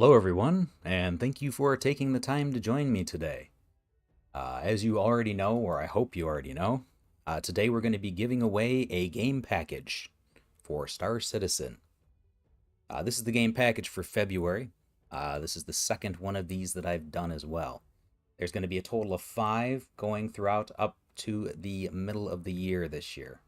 Hello, everyone, and thank you for taking the time to join me today. As you already know, or I hope you already know, today we're going to be giving away a game package for Star Citizen. This is the game package for February. This is the second one of these that I've done as well. There's going to be a total of five going throughout up to the middle of the year this year.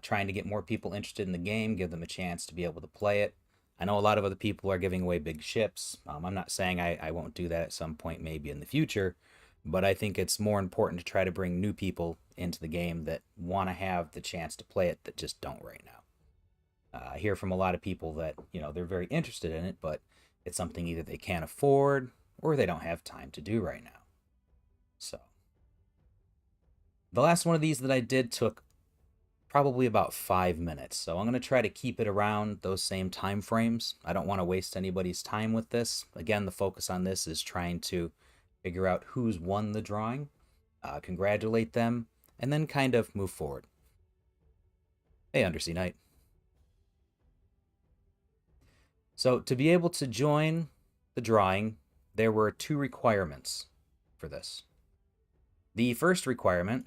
Trying to get more people interested in the game, give them a chance to be able to play it. I know a lot of other people are giving away big ships. I'm not saying I won't do that at some point, maybe in the future, but I think it's more important to try to bring new people into the game that want to have the chance to play it that just don't right now. I hear from a lot of people that, they're very interested in it, but it's something either they can't afford or they don't have time to do right now. So, the last one of these that I did took probably about 5 minutes. So I'm going to try to keep it around those same time frames. I don't want to waste anybody's time with this. Again, the focus on this is trying to figure out who's won the drawing, congratulate them, and then kind of move forward. Hey, Undersea Knight. So to be able to join the drawing, there were two requirements for this. The first requirement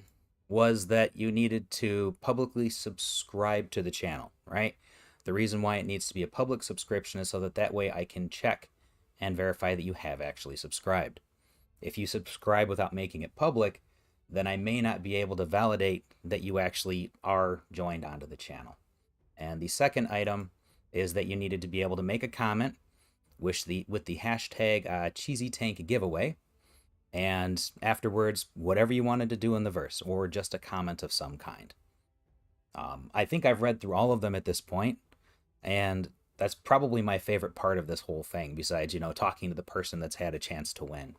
was that you needed to publicly subscribe to the channel, right? The reason why it needs to be a public subscription is so that way I can check and verify that you have actually subscribed. If you subscribe without making it public, then I may not be able to validate that you actually are joined onto the channel. And the second item is that you needed to be able to make a comment with the hashtag Cheesy Tank Giveaway, and afterwards, whatever you wanted to do in the verse, or just a comment of some kind. I think I've read through all of them at this point, and that's probably my favorite part of this whole thing, besides, talking to the person that's had a chance to win.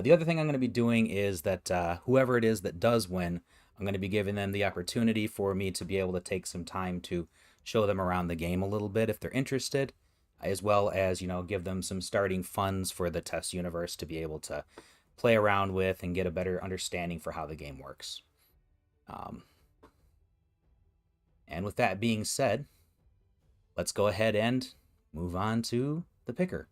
The other thing I'm going to be doing is that whoever it is that does win, I'm going to be giving them the opportunity for me to be able to take some time to show them around the game a little bit if they're interested, as well as, give them some starting funds for the test universe to be able to play around with and get a better understanding for how the game works. And with that being said, let's go ahead and move on to the picker.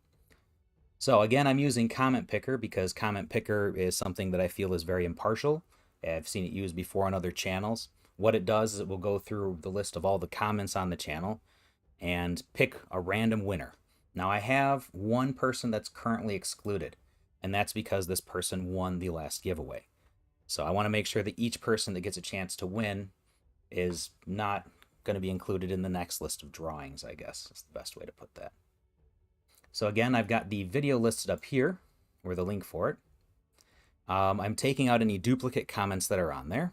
So again, I'm using Comment Picker because Comment Picker is something that I feel is very impartial. I've seen it used before on other channels. What it does is it will go through the list of all the comments on the channel and pick a random winner. Now I have one person that's currently excluded, and that's because this person won the last giveaway. So I want to make sure that each person that gets a chance to win is not going to be included in the next list of drawings, I guess is the best way to put that. So again, I've got the video listed up here, or the link for it. I'm taking out any duplicate comments that are on there.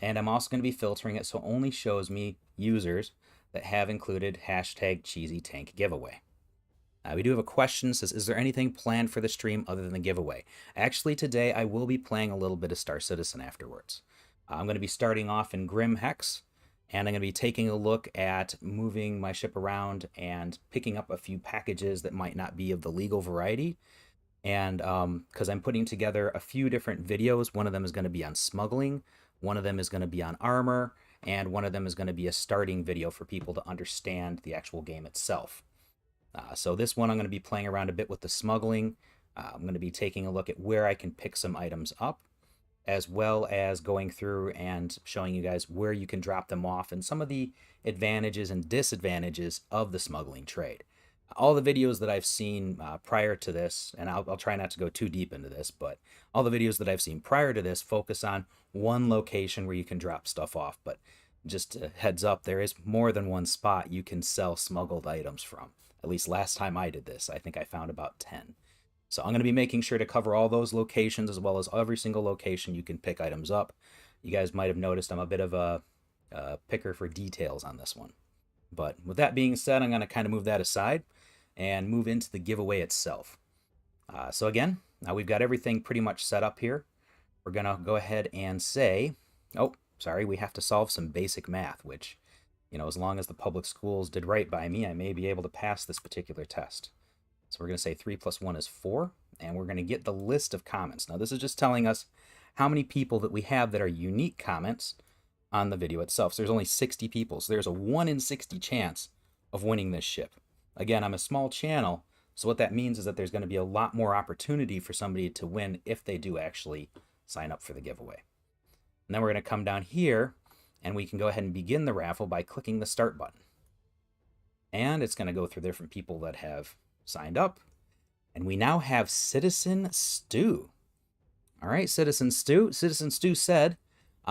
And I'm also going to be filtering it so it only shows me users that have included hashtag Cheesy Tank Giveaway. We do have a question that says, is there anything planned for the stream other than the giveaway? Actually, today I will be playing a little bit of Star Citizen afterwards. I'm going to be starting off in Grim Hex, and I'm going to be taking a look at moving my ship around and picking up a few packages that might not be of the legal variety. And because I'm putting together a few different videos, one of them is going to be on smuggling, one of them is going to be on armor, and one of them is going to be a starting video for people to understand the actual game itself. So this one I'm going to be playing around a bit with the smuggling. I'm going to be taking a look at where I can pick some items up, as well as going through and showing you guys where you can drop them off and some of the advantages and disadvantages of the smuggling trade. All the videos that I've seen prior to this, and I'll try not to go too deep into this, but all the videos that I've seen prior to this focus on one location where you can drop stuff off. But just a heads up, there is more than one spot you can sell smuggled items from. At least last time I did this, I think I found about 10. So I'm going to be making sure to cover all those locations as well as every single location you can pick items up. You guys might have noticed I'm a bit of a picker for details on this one. But with that being said, I'm going to kind of move that aside and move into the giveaway itself. So again, now we've got everything pretty much set up here. We're going to go ahead and say, oh, sorry, we have to solve some basic math, which, as long as the public schools did right by me, I may be able to pass this particular test. So we're going to say 3 plus 1 is 4, and we're going to get the list of comments. Now this is just telling us how many people that we have that are unique comments on the video itself. So there's only 60 people, so there's a 1 in 60 chance of winning this ship. again, I'm a small channel, so what that means is that there's going to be a lot more opportunity for somebody to win if they do actually sign up for the giveaway. And then we're going to come down here, and we can go ahead and begin the raffle by clicking the start button. And it's going to go through different people that have signed up. And we now have Citizen Stu. All right, Citizen Stu. Citizen Stu said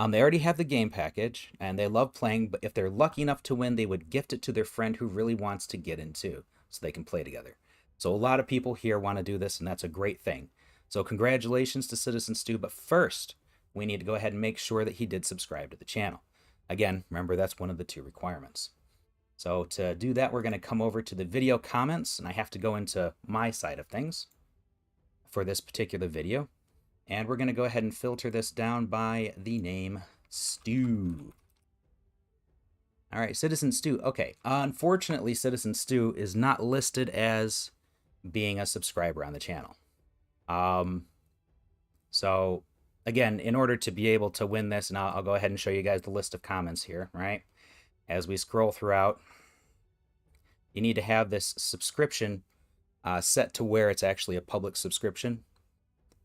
they already have the game package, and they love playing, but if they're lucky enough to win, they would gift it to their friend who really wants to get in too, so they can play together. So a lot of people here want to do this, and that's a great thing. So congratulations to Citizen Stu, but first, we need to go ahead and make sure that he did subscribe to the channel. Again, remember, that's one of the 2 requirements. So to do that, we're going to come over to the video comments, and I have to go into my side of things for this particular video. And we're going to go ahead and filter this down by the name Stu. All right, Citizen Stu. Okay, unfortunately, Citizen Stu is not listed as being a subscriber on the channel. So again, in order to be able to win this, and I'll go ahead and show you guys the list of comments here, right? As we scroll throughout, you need to have this subscription set to where it's actually a public subscription.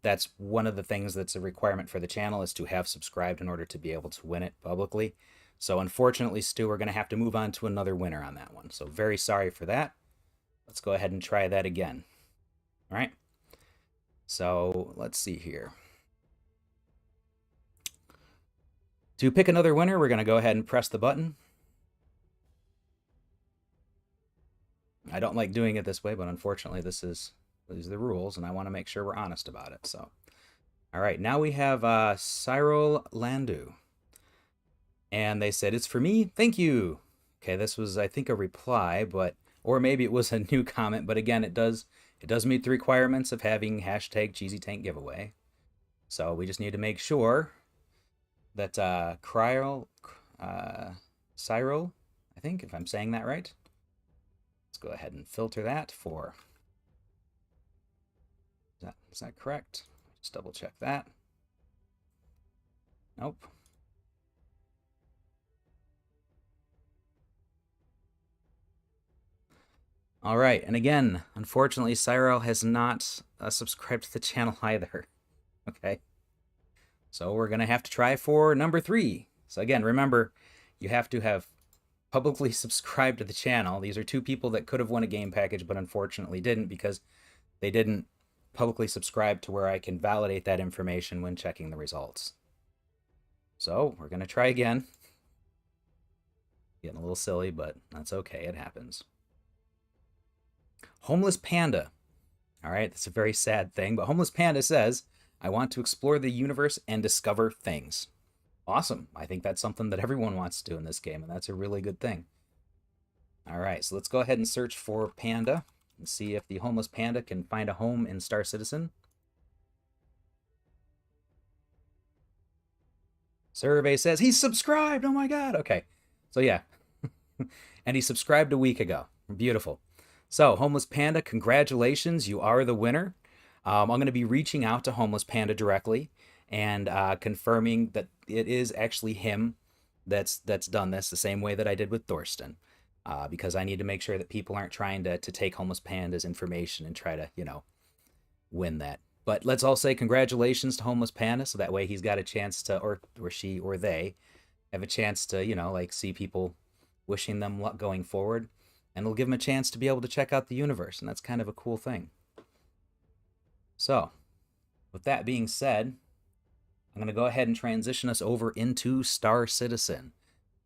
That's one of the things that's a requirement for the channel, is to have subscribed in order to be able to win it publicly. So unfortunately, Stu, we're going to have to move on to another winner on that one. So very sorry for that. Let's go ahead and try that again. All right. So let's see here. To pick another winner, we're going to go ahead and press the button. I don't like doing it this way, but unfortunately these are the rules, and I want to make sure we're honest about it. So, all right, now we have Cyril Landu. And they said, "It's for me, thank you." Okay, this was, I think, a reply, or maybe it was a new comment, but again, it does meet the requirements of having hashtag Cheesy Tank giveaway. So we just need to make sure that Cyril, I think, if I'm saying that right. Let's go ahead and filter that for, is that correct? Just double check that. Nope. All right, and again, unfortunately, Cyril has not subscribed to the channel either. Okay, so we're gonna have to try for number 3. So again, remember, you have to have publicly subscribed to the channel. These are 2 people that could have won a game package, but unfortunately didn't, because they didn't publicly subscribe to where I can validate that information when checking the results. So we're gonna try again. Getting a little silly, but that's okay, it happens. Homeless Panda. All right, that's a very sad thing, but Homeless Panda says, "I want to explore the universe and discover things." Awesome. I think that's something that everyone wants to do in this game, and that's a really good thing. All right, so let's go ahead and search for Panda and see if the Homeless Panda can find a home in Star Citizen. Survey says he's subscribed. Oh my God. Okay, so yeah. And he subscribed a week ago. Beautiful. So, Homeless Panda, congratulations. You are the winner. I'm going to be reaching out to Homeless Panda directly and confirming that it is actually him that's done this the same way that I did with Thorsten, because I need to make sure that people aren't trying to take Homeless Panda's information and try to, win that. But let's all say congratulations to Homeless Panda, so that way he's got a chance to, or she or they have a chance to, like, see people wishing them luck going forward, and it'll give them a chance to be able to check out the universe, and that's kind of a cool thing. So, with that being said, I'm going to go ahead and transition us over into Star Citizen.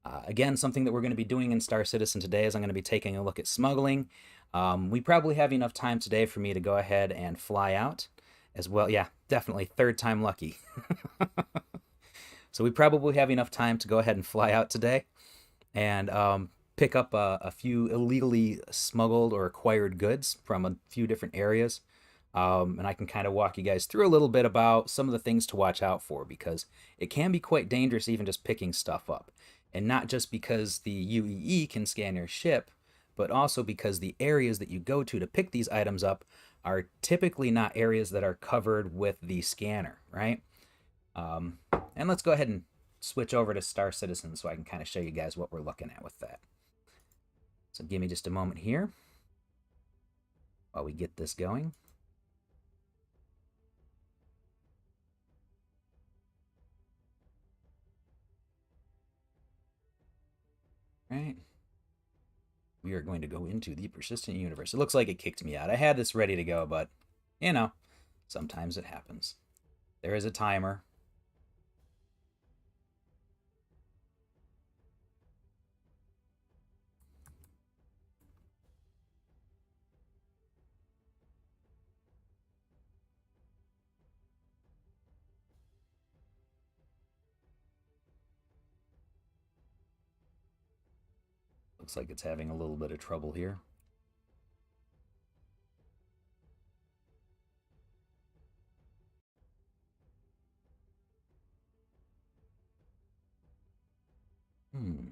Again, something that we're going to be doing in Star Citizen today is I'm going to be taking a look at smuggling. We probably have enough time today for me to go ahead and fly out as well. Yeah, definitely, 3rd time lucky. So we probably have enough time to go ahead and fly out today and pick up a few illegally smuggled or acquired goods from a few different areas. And I can kind of walk you guys through a little bit about some of the things to watch out for, because it can be quite dangerous even just picking stuff up. And not just because the UEE can scan your ship, but also because the areas that you go to pick these items up are typically not areas that are covered with the scanner, right? And let's go ahead and switch over to Star Citizen so I can kind of show you guys what we're looking at with that. So give me just a moment here. while we get this going. Right. We are going to go into the persistent universe. It looks like it kicked me out. I had this ready to go, but, you know, sometimes it happens. There is a timer. Looks like it's having a little bit of trouble here. Hmm.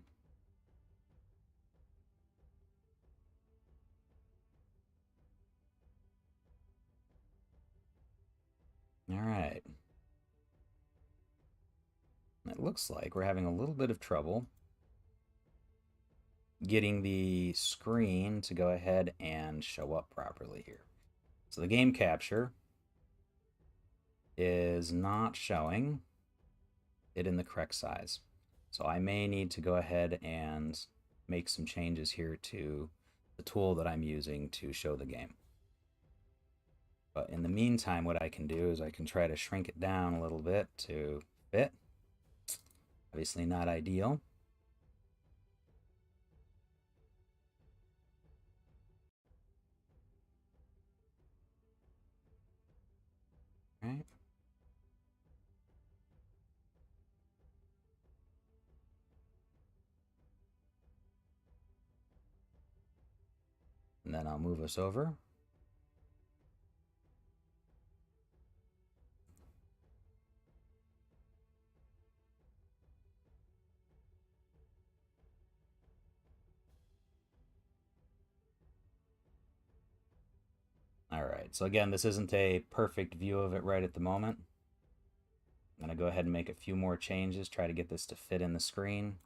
All right. It looks like we're having a little bit of trouble getting the screen to go ahead and show up properly here. So the game capture is not showing it in the correct size. So I may need to go ahead and make some changes here to the tool that I'm using to show the game. But in the meantime, what I can do is I can try to shrink it down a little bit to fit. Obviously not ideal. Right. And then I'll move us over. All right, so again, this isn't a perfect view of it right at the moment. I'm going to go ahead and make a few more changes, try to get this to fit in the screen.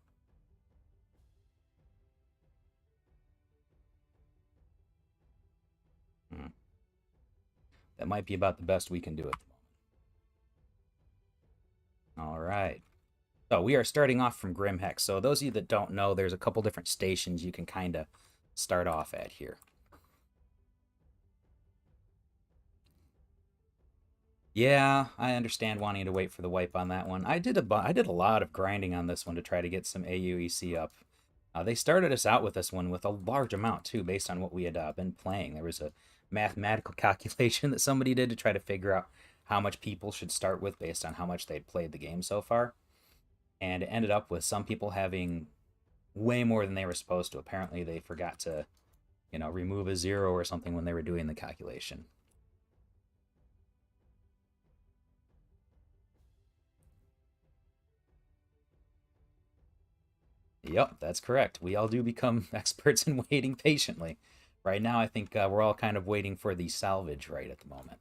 That might be about the best we can do at the moment. All right. So we are starting off from Grim Hex. So those of you that don't know, there's a couple different stations you can kind of start off at here. Yeah, I understand wanting to wait for the wipe on that one. I did a lot of grinding on this one to try to get some AUEC up. They started us out with this one with a large amount too, based on what we had been playing. There was a mathematical calculation that somebody did to try to figure out how much people should start with based on how much they'd played the game so far, and it ended up with some people having way more than they were supposed to. Apparently, they forgot to, remove a zero or something when they were doing the calculation. Yep, that's correct. We all do become experts in waiting patiently. Right now, I think we're all kind of waiting for the salvage right at the moment,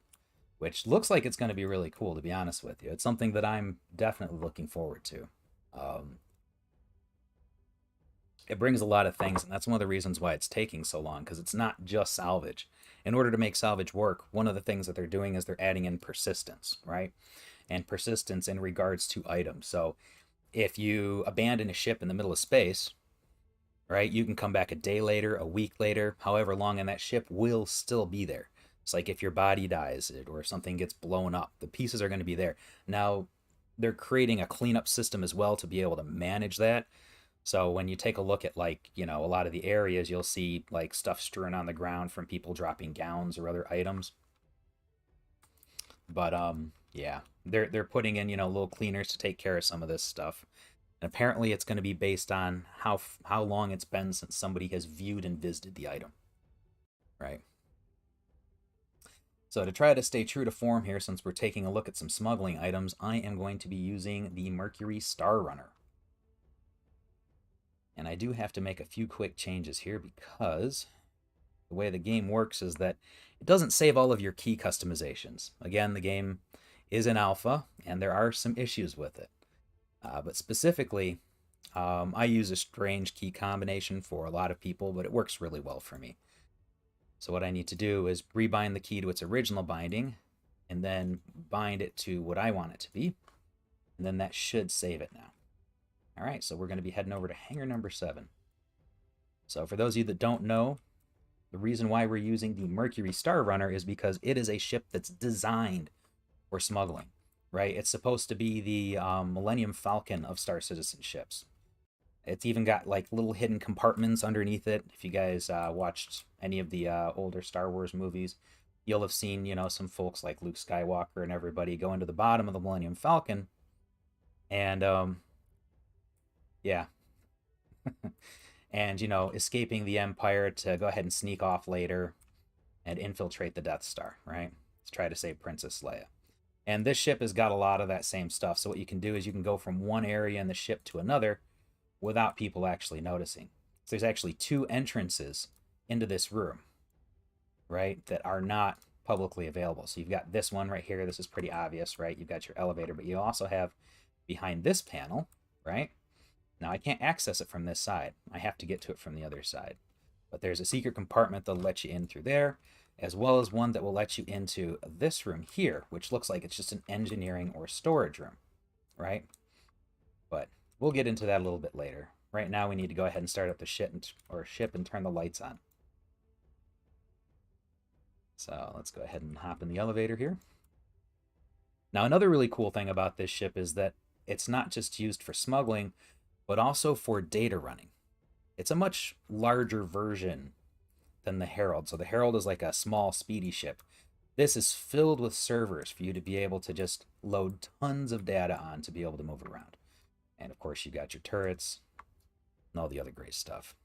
which looks like it's going to be really cool, to be honest with you. It's something that I'm definitely looking forward to. Um, it brings a lot of things, and that's one of the reasons why it's taking so long, because it's not just salvage. In order to make salvage work, one of the things that they're doing is they're adding in persistence, right? And persistence in regards to items. So if you abandon a ship in the middle of space, right, you can come back a day later, a week later, however long, and that ship will still be there. It's like if your body dies or if something gets blown up, the pieces are going to be there. Now, they're creating a cleanup system as well to be able to manage that. So when you take a look at, like, a lot of the areas, you'll see like stuff strewn on the ground from people dropping gowns or other items. But yeah, they're putting in, little cleaners to take care of some of this stuff. And apparently it's going to be based on how long it's been since somebody has viewed and visited the item, right? So to try to stay true to form here, since we're taking a look at some smuggling items, I am going to be using the Mercury Star Runner. And I do have to make a few quick changes here because the way the game works is that it doesn't save all of your key customizations. Again, the game is in alpha, and there are some issues with it. But specifically, I use a strange key combination for a lot of people, but it works really well for me. So what I need to do is rebind the key to its original binding and then bind it to what I want it to be. And then that should save it now. All right, so we're going to be heading over to hangar number 7. So for those of you that don't know, the reason why we're using the Mercury Star Runner is because it is a ship that's designed for smuggling, right? It's supposed to be the Millennium Falcon of Star Citizen ships. It's even got like little hidden compartments underneath it. If you guys watched any of the older Star Wars movies, you'll have seen, you know, some folks like Luke Skywalker and everybody go into the bottom of the Millennium Falcon. And yeah. And, you know, escaping the Empire to go ahead and sneak off later and infiltrate the Death Star, right? Let's try to save Princess Leia. And this ship has got a lot of that same stuff. So what you can do is you can go from one area in the ship to another without people actually noticing. So there's actually 2 entrances into this room, right, that are not publicly available. So you've got this one right here. This is pretty obvious, right? You've got your elevator, but you also have behind this panel, right? Now I can't access it from this side. I have to get to it from the other side. But there's a secret compartment that'll let you in through there, as well as one that will let you into this room here, which looks like it's just an engineering or storage room, right? But we'll get into that a little bit later. Right now we need to go ahead and start up the ship and turn the lights on. So let's go ahead and hop in the elevator here. Now another really cool thing about this ship is that it's not just used for smuggling, but also for data running. It's a much larger version than the Herald. So the Herald is like a small, speedy ship. This is filled with servers for you to be able to just load tons of data on to be able to move around. And of course, you've got your turrets and all the other great stuff.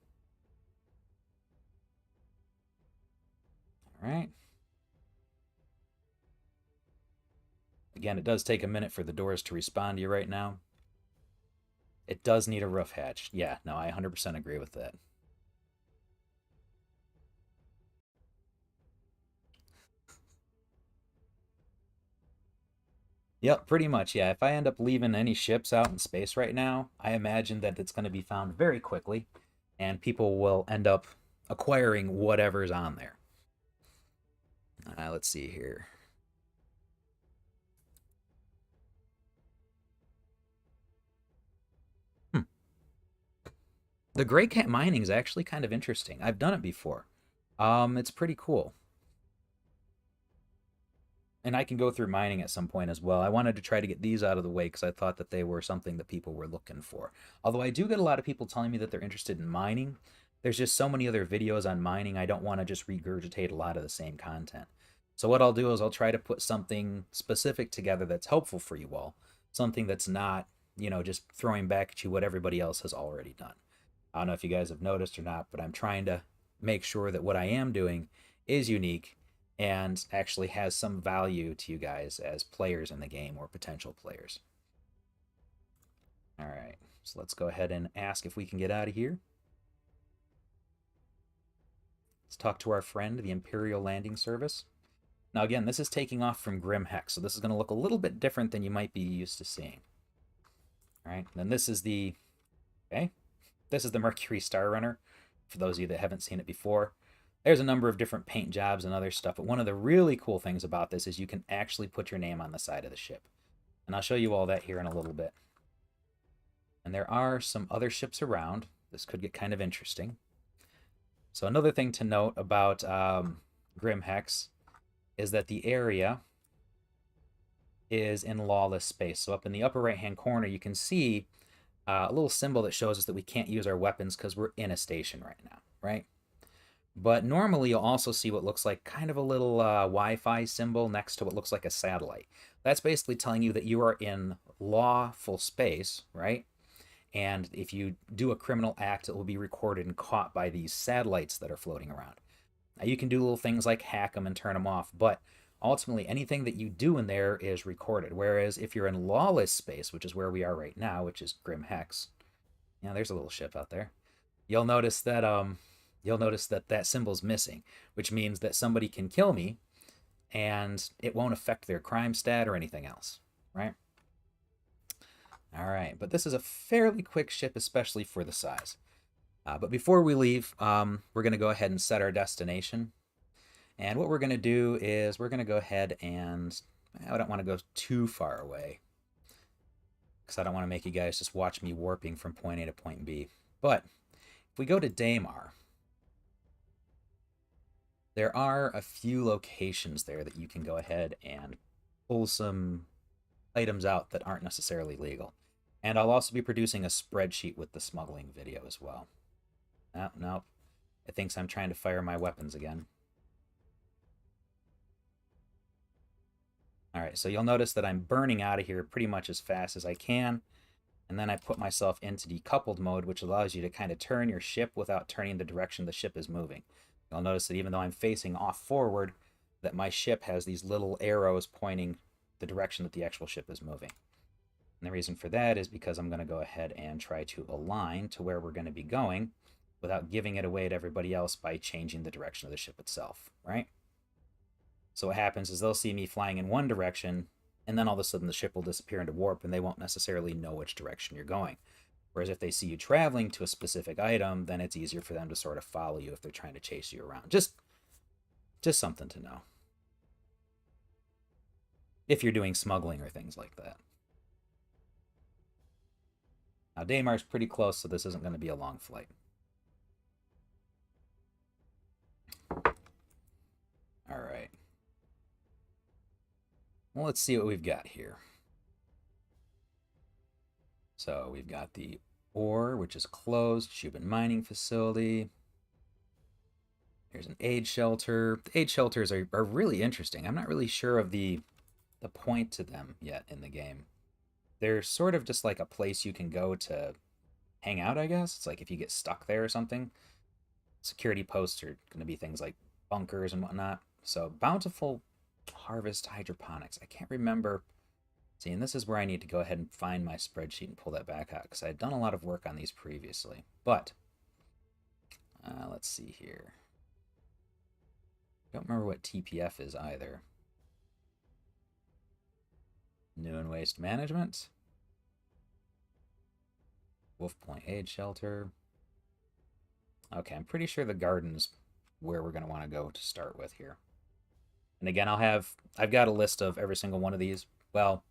All right. Again, it does take a minute for the doors to respond to you right now. It does need a roof hatch. Yeah, no, I 100% agree with that. Yep, pretty much, yeah. If I end up leaving any ships out in space right now, I imagine that it's going to be found very quickly, and people will end up acquiring whatever's on there. Let's see here. The Gray Cat mining is actually kind of interesting. I've done it before. It's pretty cool. And I can go through mining at some point as well. I wanted to try to get these out of the way because I thought that they were something that people were looking for. Although I do get a lot of people telling me that they're interested in mining. There's just so many other videos on mining, I don't want to just regurgitate a lot of the same content. So what I'll do is I'll try to put something specific together that's helpful for you all. Something that's not, you know, just throwing back at you what everybody else has already done. I don't know if you guys have noticed or not, but I'm trying to make sure that what I am doing is unique and actually has some value to you guys as players in the game or potential players. All right, so let's go ahead and ask if we can get out of here. Let's talk to our friend, the Imperial Landing Service. Now again, this is taking off from Grim Hex, so this is going to look a little bit different than you might be used to seeing. All right, then this is the, okay, this is the Mercury Star Runner, for those of you that haven't seen it before. There's a number of different paint jobs and other stuff, but one of the really cool things about this is you can actually put your name on the side of the ship. And I'll show you all that here in a little bit. And there are some other ships around. This could get kind of interesting. So another thing to note about Grim Hex is that the area is in lawless space. So up in the upper right-hand corner, you can see a little symbol that shows us that we can't use our weapons because we're in a station right now, right? But normally you'll also see what looks like kind of a little Wi-Fi symbol next to what looks like a satellite. That's basically telling you that you are in lawful space, right? And if you do a criminal act, it will be recorded and caught by these satellites that are floating around. Now you can do little things like hack them and turn them off, but ultimately anything that you do in there is recorded. Whereas if you're in lawless space, which is where we are right now, which is Grim Hex, yeah, there's a little ship out there. You'll notice that that symbol's missing, which means that somebody can kill me and it won't affect their crime stat or anything else, right? All right, but this is a fairly quick ship, especially for the size. But before we leave, we're going to go ahead and set our destination. And what we're going to do is we're going to go ahead and I don't want to go too far away because I don't want to make you guys just watch me warping from point A to point B. But if we go to Daymar, there are a few locations there that you can go ahead and pull some items out that aren't necessarily legal. And I'll also be producing a spreadsheet with the smuggling video as well. No, no, it thinks I'm trying to fire my weapons again. All right, so you'll notice that I'm burning out of here pretty much as fast as I can. And then I put myself into decoupled mode, which allows you to kind of turn your ship without turning the direction the ship is moving. You'll notice that even though I'm facing off forward, that my ship has these little arrows pointing the direction that the actual ship is moving. And the reason for that is because I'm going to go ahead and try to align to where we're going to be going without giving it away to everybody else by changing the direction of the ship itself, right? So what happens is they'll see me flying in one direction, and then all of a sudden the ship will disappear into warp, and they won't necessarily know which direction you're going. Whereas if they see you traveling to a specific item, then it's easier for them to sort of follow you if they're trying to chase you around. Just something to know. If you're doing smuggling or things like that. Now, Daymar's pretty close, so this isn't going to be a long flight. All right. Well, let's see what we've got here. So we've got the ore, which is closed, Shubin mining facility. There's an aid shelter. The aid shelters are really interesting. I'm not really sure of the point to them yet in the game. They're sort of just like a place you can go to hang out, I guess. It's like if you get stuck there or something. Security posts are going to be things like bunkers and whatnot. So Bountiful Harvest Hydroponics. I can't remember. See, and this is where I need to go ahead and find my spreadsheet and pull that back out because I had done a lot of work on these previously. But let's see here. Don't remember what TPF is either. New and Waste Management. Wolf Point Aid Shelter. Okay, I'm pretty sure the garden's where we're going to want to go to start with here. And again, I've got a list of every single one of these. Well,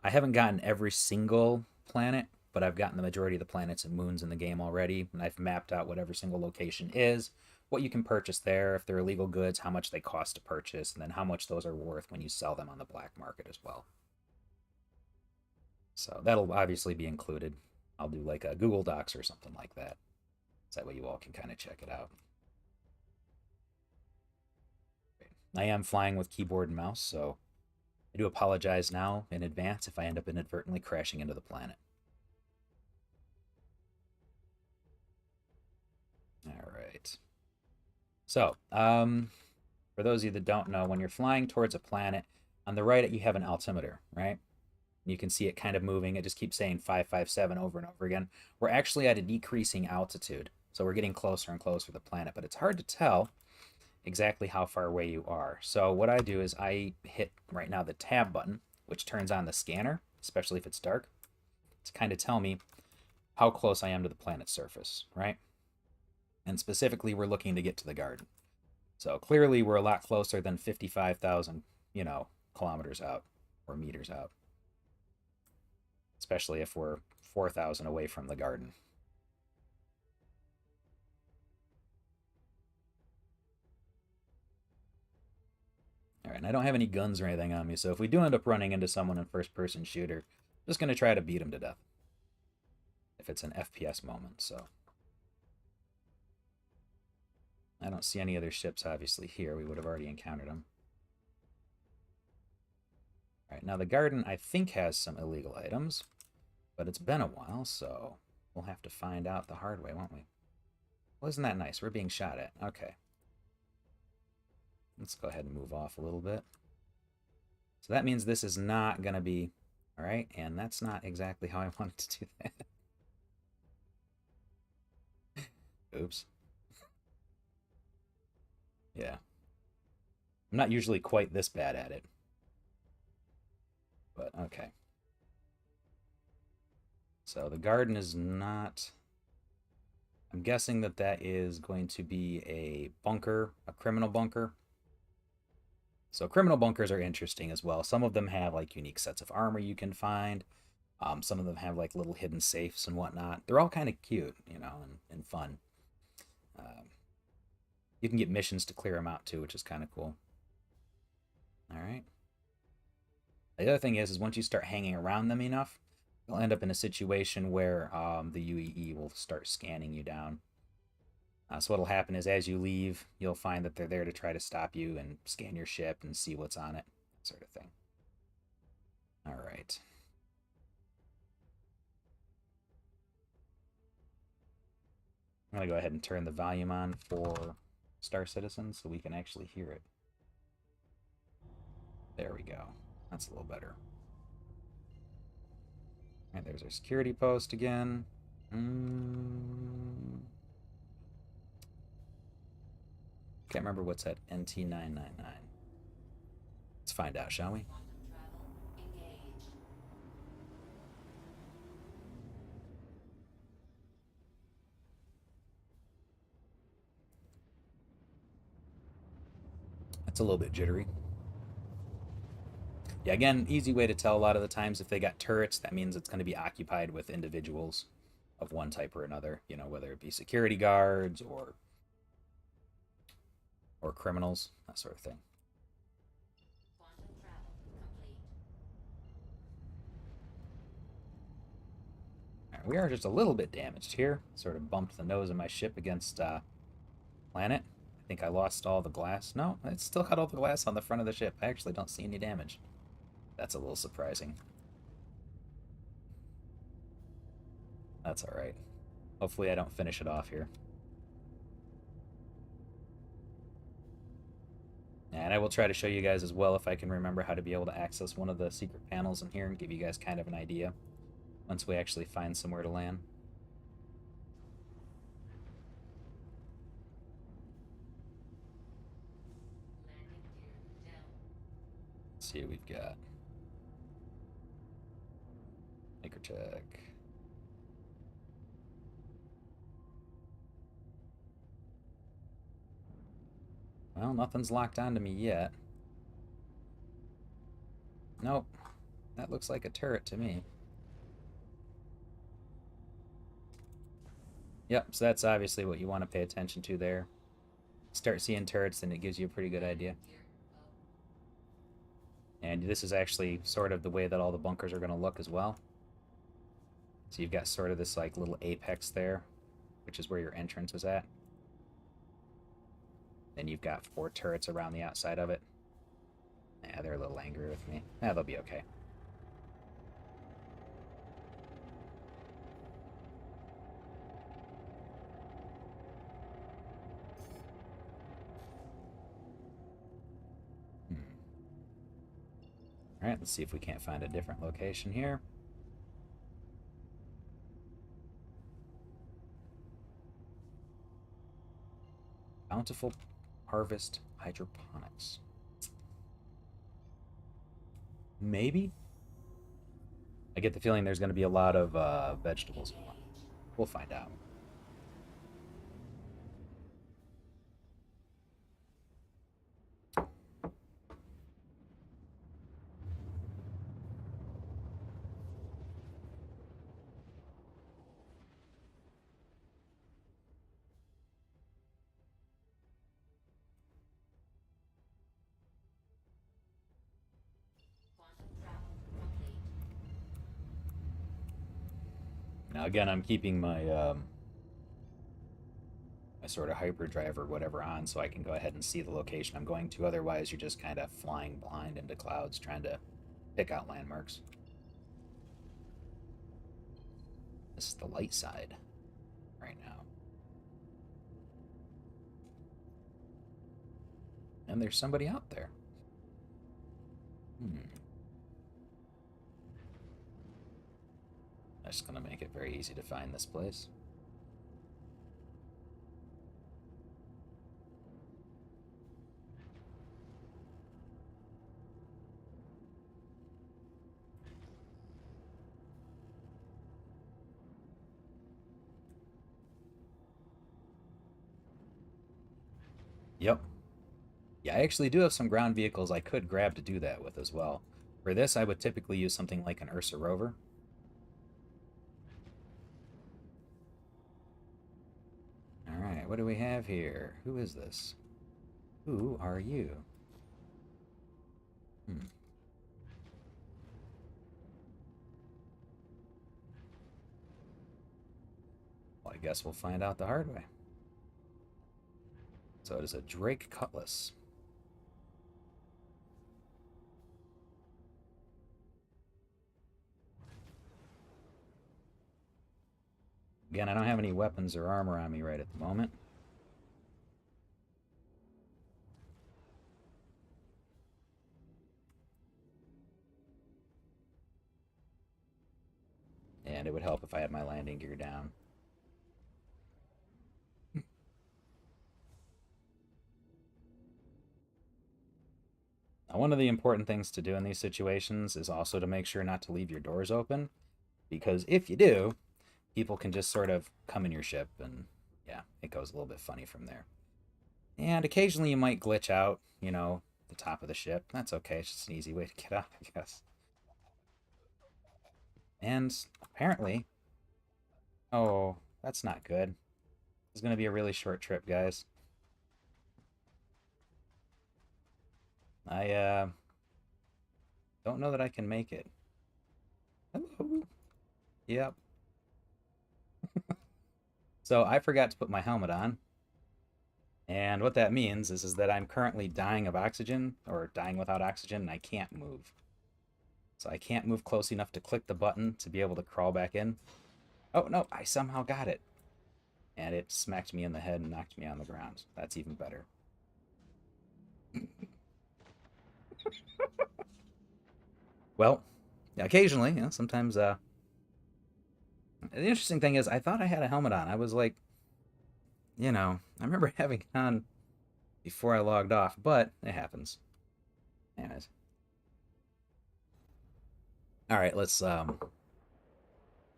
I haven't gotten every single planet, but I've gotten the majority of the planets and moons in the game already, and I've mapped out what every single location is, what you can purchase there, if they're illegal goods, how much they cost to purchase, and then how much those are worth when you sell them on the black market as well. So that'll obviously be included. I'll do like a Google Docs or something like that. So that way you all can kind of check it out. I am flying with keyboard and mouse, so I do apologize now in advance if I end up inadvertently crashing into the planet. All right. So, for those of you that don't know, when you're flying towards a planet, on the right you have an altimeter, right? You can see it kind of moving. It just keeps saying 557 over and over again. We're actually at a decreasing altitude, so we're getting closer and closer to the planet, but it's hard to tell exactly how far away you are. So what I do is I hit right now the tab button, which turns on the scanner, especially if it's dark, to kind of tell me how close I am to the planet's surface, right? And specifically, we're looking to get to the garden. So clearly we're a lot closer than 55,000, kilometers out or meters out. Especially if we're 4,000 away from the garden. All right, and I don't have any guns or anything on me, so if we do end up running into someone in first-person shooter, I'm just going to try to beat him to death. If it's an FPS moment, so. I don't see any other ships, obviously, here. We would have already encountered them. All right, now the garden, I think, has some illegal items, but it's been a while, so we'll have to find out the hard way, won't we? Well, isn't that nice? We're being shot at. Okay. Let's go ahead and move off a little bit. So that means this is not going to be... All right, and that's not exactly how I wanted to do that. Oops. Yeah. I'm not usually quite this bad at it. But, okay. So the garden is not... I'm guessing that is going to be a bunker, a criminal bunker. So criminal bunkers are interesting as well. Some of them have like unique sets of armor you can find. Some of them have like little hidden safes and whatnot. They're all kind of cute, you know, and fun. Um, you can get missions to clear them out too, which is kind of cool. All right. The other thing is once you start hanging around them enough, you'll end up in a situation where the UEE will start scanning you down. So what'll happen is as you leave, you'll find that they're there to try to stop you and scan your ship and see what's on it, sort of thing. All right. I'm going to go ahead and turn the volume on for Star Citizen so we can actually hear it. There we go. That's a little better. All right, there's our security post again. Can't remember what's at NT999. Let's find out, shall we? That's a little bit jittery. Yeah, again, easy way to tell a lot of the times if they got turrets, that means it's going to be occupied with individuals of one type or another, you know, whether it be security guards or criminals, that sort of thing. All right, we are just a little bit damaged here. Sort of bumped the nose of my ship against planet. I think I lost all the glass. No, it's still got all the glass on the front of the ship. I actually don't see any damage. That's a little surprising. That's all right. Hopefully I don't finish it off here. And I will try to show you guys as well if I can remember how to be able to access one of the secret panels in here and give you guys kind of an idea once we actually find somewhere to land. Let's see what we've got. Microtech. Well, nothing's locked onto me yet. Nope. That looks like a turret to me. Yep, so that's obviously what you want to pay attention to there. Start seeing turrets, and it gives you a pretty good idea. And this is actually sort of the way that all the bunkers are going to look as well. So you've got sort of this like little apex there, which is where your entrance is at. Then you've got 4 turrets around the outside of it. Yeah, they're a little angry with me. Yeah, they'll be okay. Alright, let's see if we can't find a different location here. Bountiful Harvest Hydroponics. Maybe? I get the feeling there's going to be a lot of vegetables. We'll find out. Now again, I'm keeping my my sort of hyperdrive or whatever on so I can go ahead and see the location I'm going to. Otherwise, you're just kind of flying blind into clouds trying to pick out landmarks. This is the light side right now. And there's somebody out there. That's going to make it very easy to find this place. Yep. Yeah, I actually do have some ground vehicles I could grab to do that with as well. For this, I would typically use something like an Ursa Rover. Alright, what do we have here? Who is this? Who are you? Hmm. Well, I guess we'll find out the hard way. So it is a Drake Cutlass. Again, I don't have any weapons or armor on me right at the moment. And it would help if I had my landing gear down. Now, one of the important things to do in these situations is also to make sure not to leave your doors open, because if you do, people can just sort of come in your ship, and yeah, it goes a little bit funny from there. And occasionally you might glitch out, the top of the ship. That's okay, it's just an easy way to get out, I guess. And apparently, oh, that's not good. It's going to be a really short trip, guys. I don't know that I can make it. Hello. Yep. So I forgot to put my helmet on. And what that means is that I'm currently dying of oxygen, or dying without oxygen, and I can't move. So I can't move close enough to click the button to be able to crawl back in. Oh, no, I somehow got it. And it smacked me in the head and knocked me on the ground. That's even better. Well, occasionally, sometimes, the interesting thing is, I thought I had a helmet on. I was like, I remember having it on before I logged off, but it happens. Anyways. All right, let's,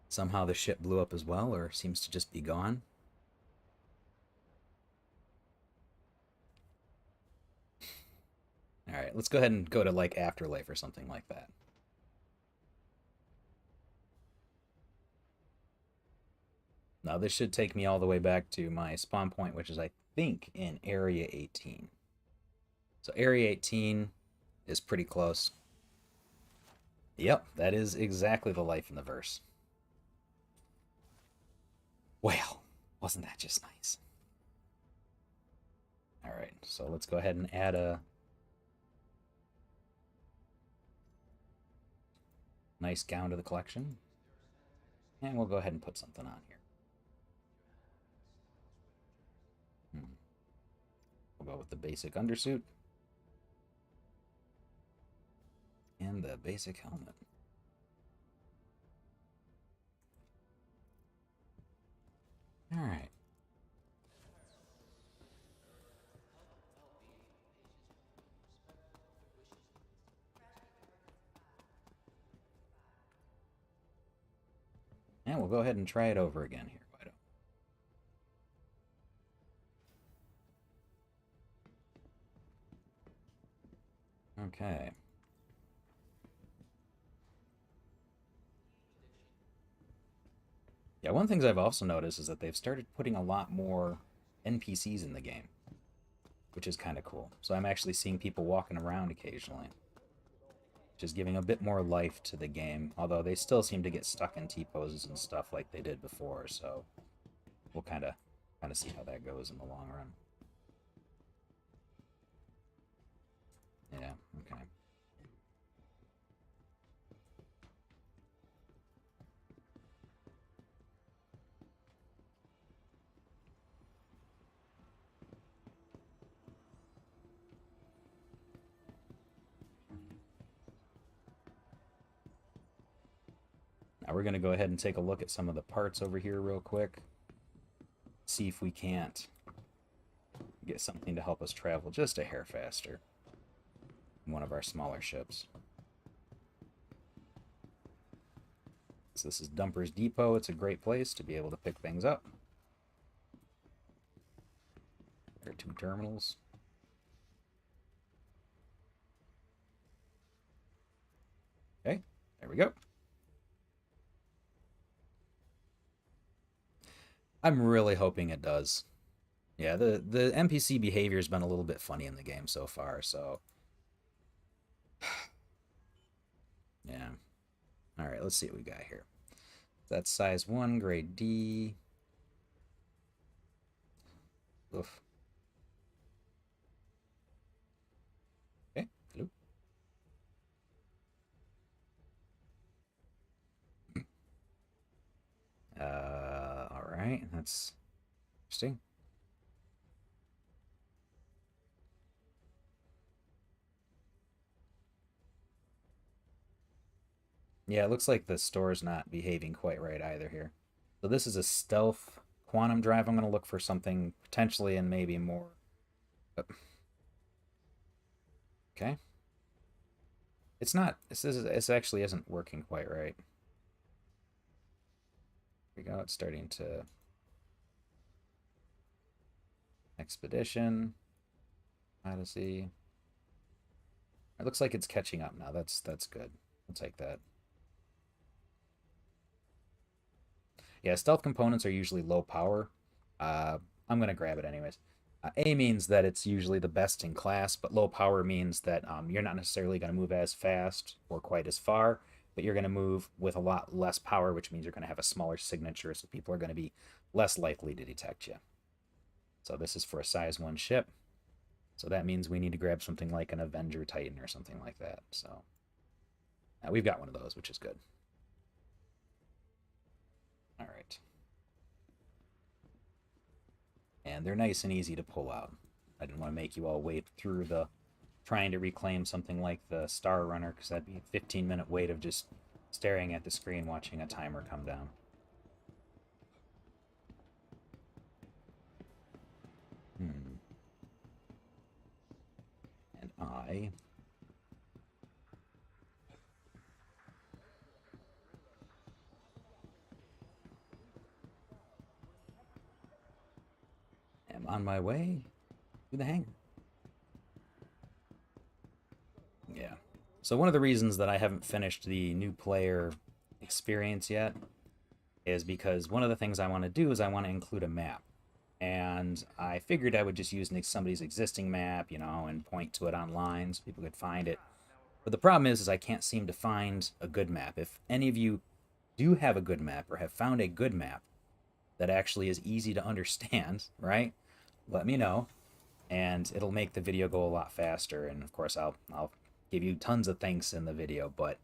somehow the ship blew up as well, or seems to just be gone. All right, let's go ahead and go to, like, Afterlife or something like that. Now, this should take me all the way back to my spawn point, which is, I think, in Area 18. So Area 18 is pretty close. Yep, that is exactly the life in the verse. Well, wasn't that just nice? All right, so let's go ahead and add a nice gown to the collection. And we'll go ahead and put something on here. We'll go with the basic undersuit. And the basic helmet. All right. And we'll go ahead and try it over again here. Why don't... Okay. Yeah, one of the things I've also noticed is that they've started putting a lot more NPCs in the game, which is kind of cool. So I'm actually seeing people walking around occasionally, which is giving a bit more life to the game, although they still seem to get stuck in T-poses and stuff like they did before, so we'll kind of see how that goes in the long run. Yeah, okay. Now we're going to go ahead and take a look at some of the parts over here real quick. See if we can't get something to help us travel just a hair faster in one of our smaller ships. So this is Dumper's Depot. It's a great place to be able to pick things up. There are 2 terminals. There we go. I'm really hoping it does. Yeah, the NPC behavior has been a little bit funny in the game so far, so yeah. All right, let's see what we got here. That's size 1, grade D. Oof. Okay, hello. All right, that's interesting. Yeah, it looks like the store's not behaving quite right either here. So this is a stealth quantum drive. I'm going to look for something potentially and maybe more. Okay. It's not, this actually isn't working quite right. Here we go. It's starting to expedition, Odyssey. It looks like it's catching up now. That's good. I'll take that. Yeah, stealth components are usually low power. I'm gonna grab it anyways. A means that it's usually the best in class, but low power means that you're not necessarily going to move as fast or quite as far, but you're going to move with a lot less power, which means you're going to have a smaller signature, so people are going to be less likely to detect you. So this is for a size 1 ship. So that means we need to grab something like an Avenger Titan or something like that. So we've got one of those, which is good. All right. And they're nice and easy to pull out. I didn't want to make you all wait through the trying to reclaim something like the Star Runner, because that'd be a 15-minute wait of just staring at the screen watching a timer come down. And I am on my way to the hangar. Yeah. So one of the reasons that I haven't finished the new player experience yet is because one of the things I want to do is I want to include a map. And I figured I would just use somebody's existing map, and point to it online so people could find it. But the problem is I can't seem to find a good map. If any of you do have a good map or have found a good map that actually is easy to understand, right? Let me know, and it'll make the video go a lot faster. And of course, I'll give you tons of thanks in the video. But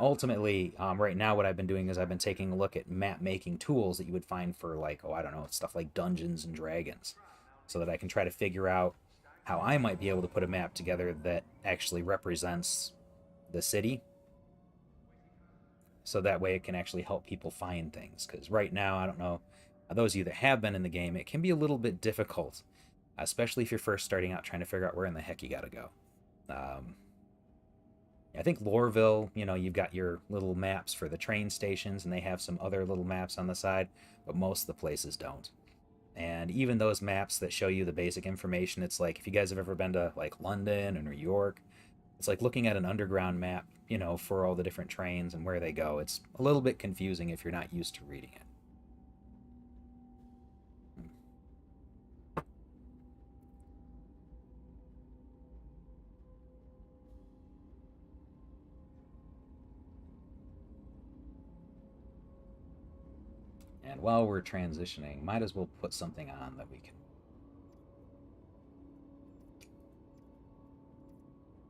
ultimately, right now, what I've been doing is I've been taking a look at map making tools that you would find for, like, I don't know, stuff like Dungeons and Dragons, so that I can try to figure out how I might be able to put a map together that actually represents the city, so that way it can actually help people find things. Because right now, I don't know, those of you that have been in the game, it can be a little bit difficult, especially if you're first starting out trying to figure out where in the heck you gotta go. Um, I think Lorville, you've got your little maps for the train stations, and they have some other little maps on the side, but most of the places don't. And even those maps that show you the basic information, it's like if you guys have ever been to like London or New York, it's like looking at an underground map, for all the different trains and where they go. It's a little bit confusing if you're not used to reading it. And while we're transitioning, might as well put something on that we can.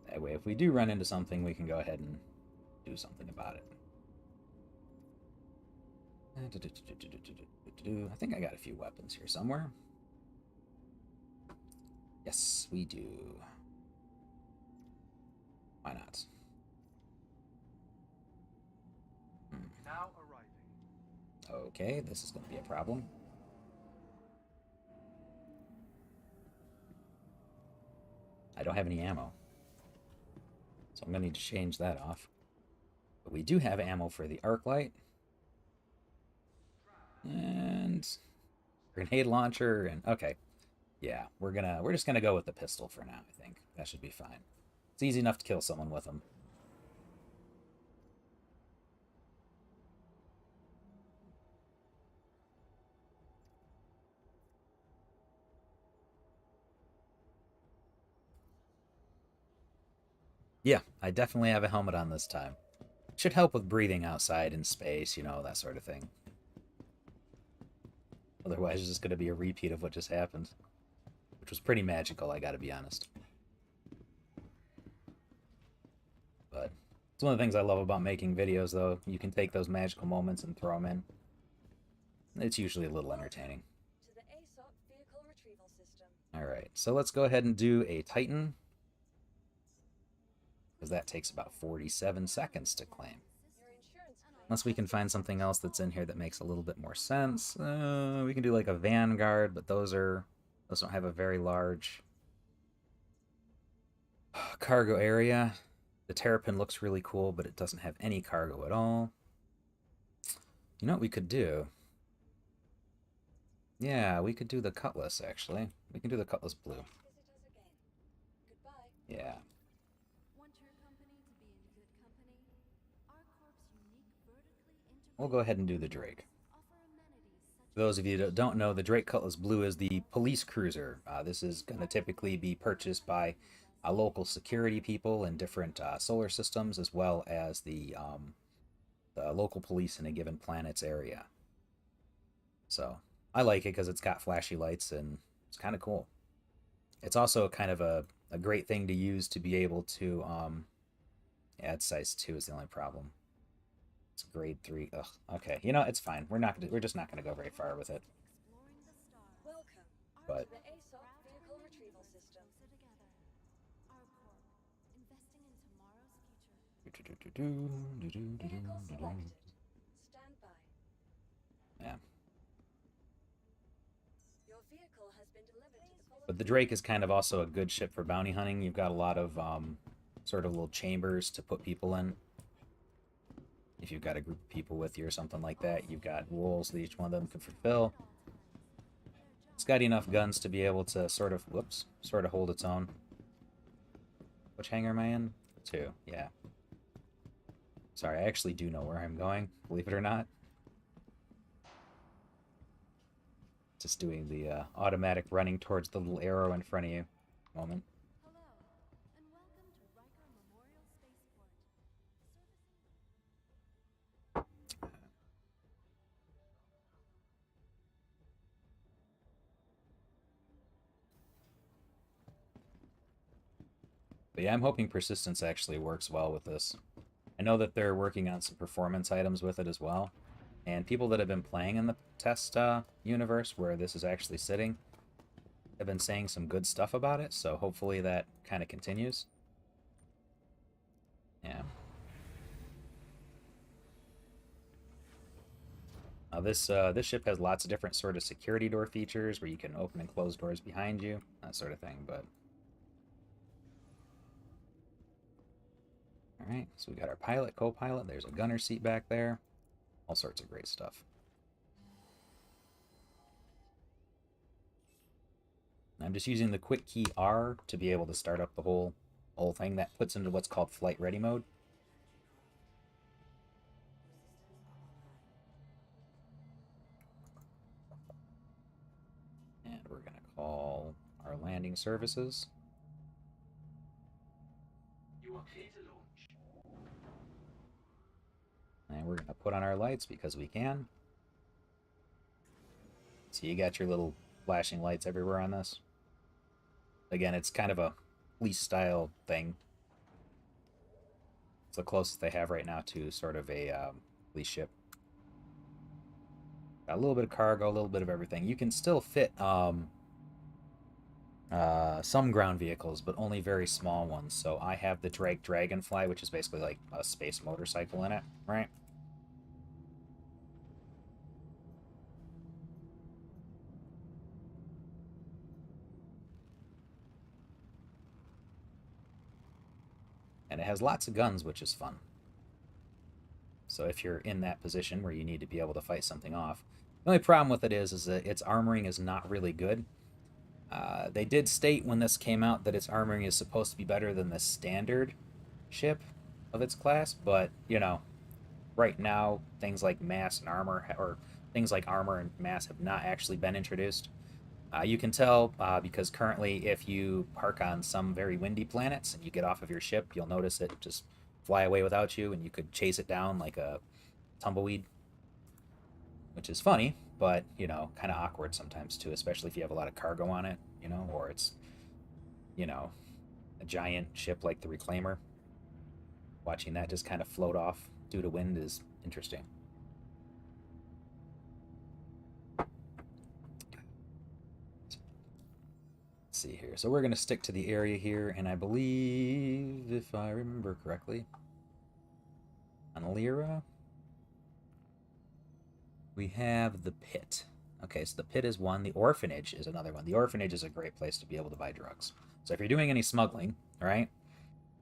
That way, if we do run into something, we can go ahead and do something about it. I think I got a few weapons here somewhere. Yes, we do. Why not? Now arriving. Okay, this is going to be a problem. I don't have any ammo, so I'm going to need to change that off. But we do have ammo for the arc light and grenade launcher, and okay, yeah, we're just gonna go with the pistol for now. I think that should be fine. It's easy enough to kill someone with them. Yeah, I definitely have a helmet on this time. Should help with breathing outside in space, you know, that sort of thing. Otherwise, it's just going to be a repeat of what just happened, which was pretty magical, I gotta be honest. But it's one of the things I love about making videos, though. You can take those magical moments and throw them in. It's usually a little entertaining. To the ASOP vehicle retrieval system. Alright, so let's go ahead and do a Titan, because that takes about 47 seconds to claim. Your insurance claim. Unless we can find something else that's in here that makes a little bit more sense. We can do like a Vanguard, but those don't have a very large cargo area. The Terrapin looks really cool, but it doesn't have any cargo at all. You know what we could do? Yeah, we could do the Cutlass, actually. We can do the Cutlass Blue. Visit us again. Goodbye. Yeah. Want your company to be in good company? ArcCorp's unique vertically integrated We'll go ahead and do the Drake. offer amenities such For those of you that don't know, the Drake Cutlass Blue is the police cruiser. This is going to typically be purchased by local security people in different solar systems, as well as the local police in a given planet's area. So I like it because it's got flashy lights and it's kind of cool. It's also kind of a great thing to use to be able to yeah, it's size 2 is the only problem. It's grade 3. Ugh. Okay, you know, it's fine. We're just not gonna go very far with it. exploring the stars. Welcome But to the ASOP vehicle retrieval system. Closer together. ArcCorp, investing in tomorrow's future. Vehicle selected. Stand by. Yeah. Your vehicle has been delivered to the But the Drake is kind of also a good ship for bounty hunting. You've got a lot of sort of little chambers to put people in. If you've got a group of people with you or something like that, you've got roles that each one of them can fulfill. It's got enough guns to be able to sort of hold its own. Which hangar am I in? 2, yeah. Sorry, I actually do know where I'm going, believe it or not. Just doing the automatic running towards the little arrow in front of you moment. Hello, and welcome to Riker Memorial Spaceport. But yeah, I'm hoping persistence actually works well with this. I know that they're working on some performance items with it as well. And people that have been playing in the test universe where this is actually sitting have been saying some good stuff about it, so hopefully that kind of continues. Yeah. This ship has lots of different sort of security door features where you can open and close doors behind you, that sort of thing, but... Alright, so we got our pilot, co-pilot, there's a gunner seat back there. All sorts of great stuff. I'm just using the quick key R to be able to start up the whole thing. That puts into what's called flight ready mode. And we're going to call our landing services. You are clear to launch. And we're going to put on our lights because we can. So you got your little flashing lights everywhere on this. Again, it's kind of a police style thing. It's the closest they have right now to sort of a police ship. Got a little bit of cargo, a little bit of everything. You can still fit some ground vehicles, but only very small ones. So I have the Drake Dragonfly, which is basically like a space motorcycle in it, right? And it has lots of guns, which is fun. So if you're in that position where you need to be able to fight something off. The only problem with it is that its armoring is not really good. They did state when this came out that its armoring is supposed to be better than the standard ship of its class, but, you know, right now, things like mass and armor, or things like armor and mass have not actually been introduced. You can tell because currently, if you park on some very windy planets and you get off of your ship, you'll notice it just fly away without you, and you could chase it down like a tumbleweed, which is funny, but kind of awkward sometimes too, especially if you have a lot of cargo on it, or it's you know a giant ship like the Reclaimer. Watching that just kind of float off due to wind is interesting. Let's see here. So we're going to stick to the area here, and I believe, if I remember correctly, on Lyra, we have the pit. Okay, so the pit is one. The orphanage is another one. The orphanage is a great place to be able to buy drugs. So if you're doing any smuggling, all right,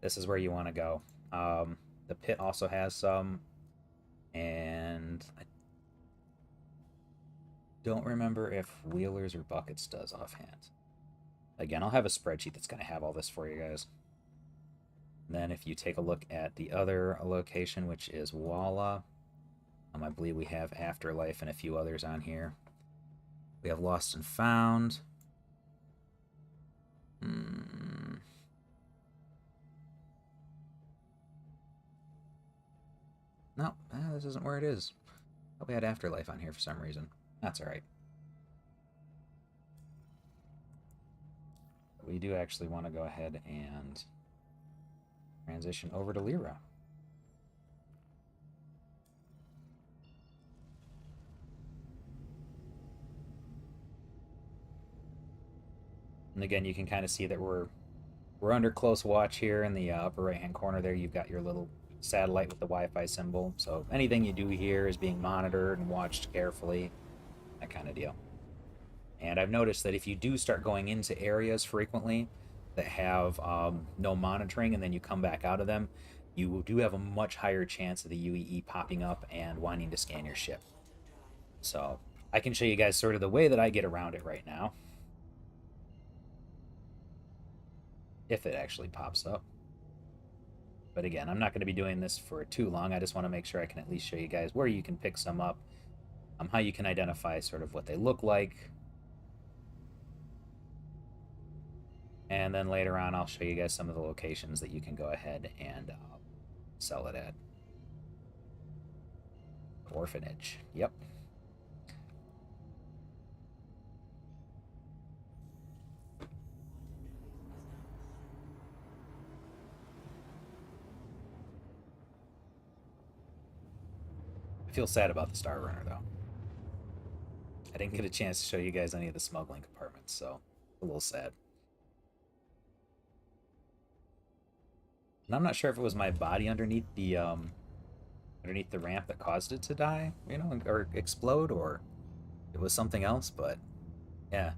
this is where you want to go. The pit also has some, and I don't remember if Wheelers or Buckets does offhand. Again, I'll have a spreadsheet that's going to have all this for you guys. And then if you take a look at the other location, which is Walla, I believe we have Afterlife and a few others on here. We have Lost and Found. No, this isn't where it is. Oh, we had Afterlife on here for some reason. That's alright. We do actually want to go ahead and transition over to Lyra. And again, you can kind of see that we're under close watch here in the upper right-hand corner there. You've got your little satellite with the Wi-Fi symbol. So anything you do here is being monitored and watched carefully, that kind of deal. And I've noticed that if you do start going into areas frequently that have no monitoring, and then you come back out of them, you do have a much higher chance of the UEE popping up and wanting to scan your ship. So I can show you guys sort of the way that I get around it right now, if it actually pops up. But again, I'm not going to be doing this for too long. I just want to make sure I can at least show you guys where you can pick some up, how you can identify sort of what they look like. And then later on, I'll show you guys some of the locations that you can go ahead and sell it at. Orphanage. Yep. I feel sad about the Star Runner, though. I didn't get a chance to show you guys any of the smuggling compartments, so a little sad. And I'm not sure if it was my body underneath the ramp that caused it to die, or explode, or it was something else. But yeah,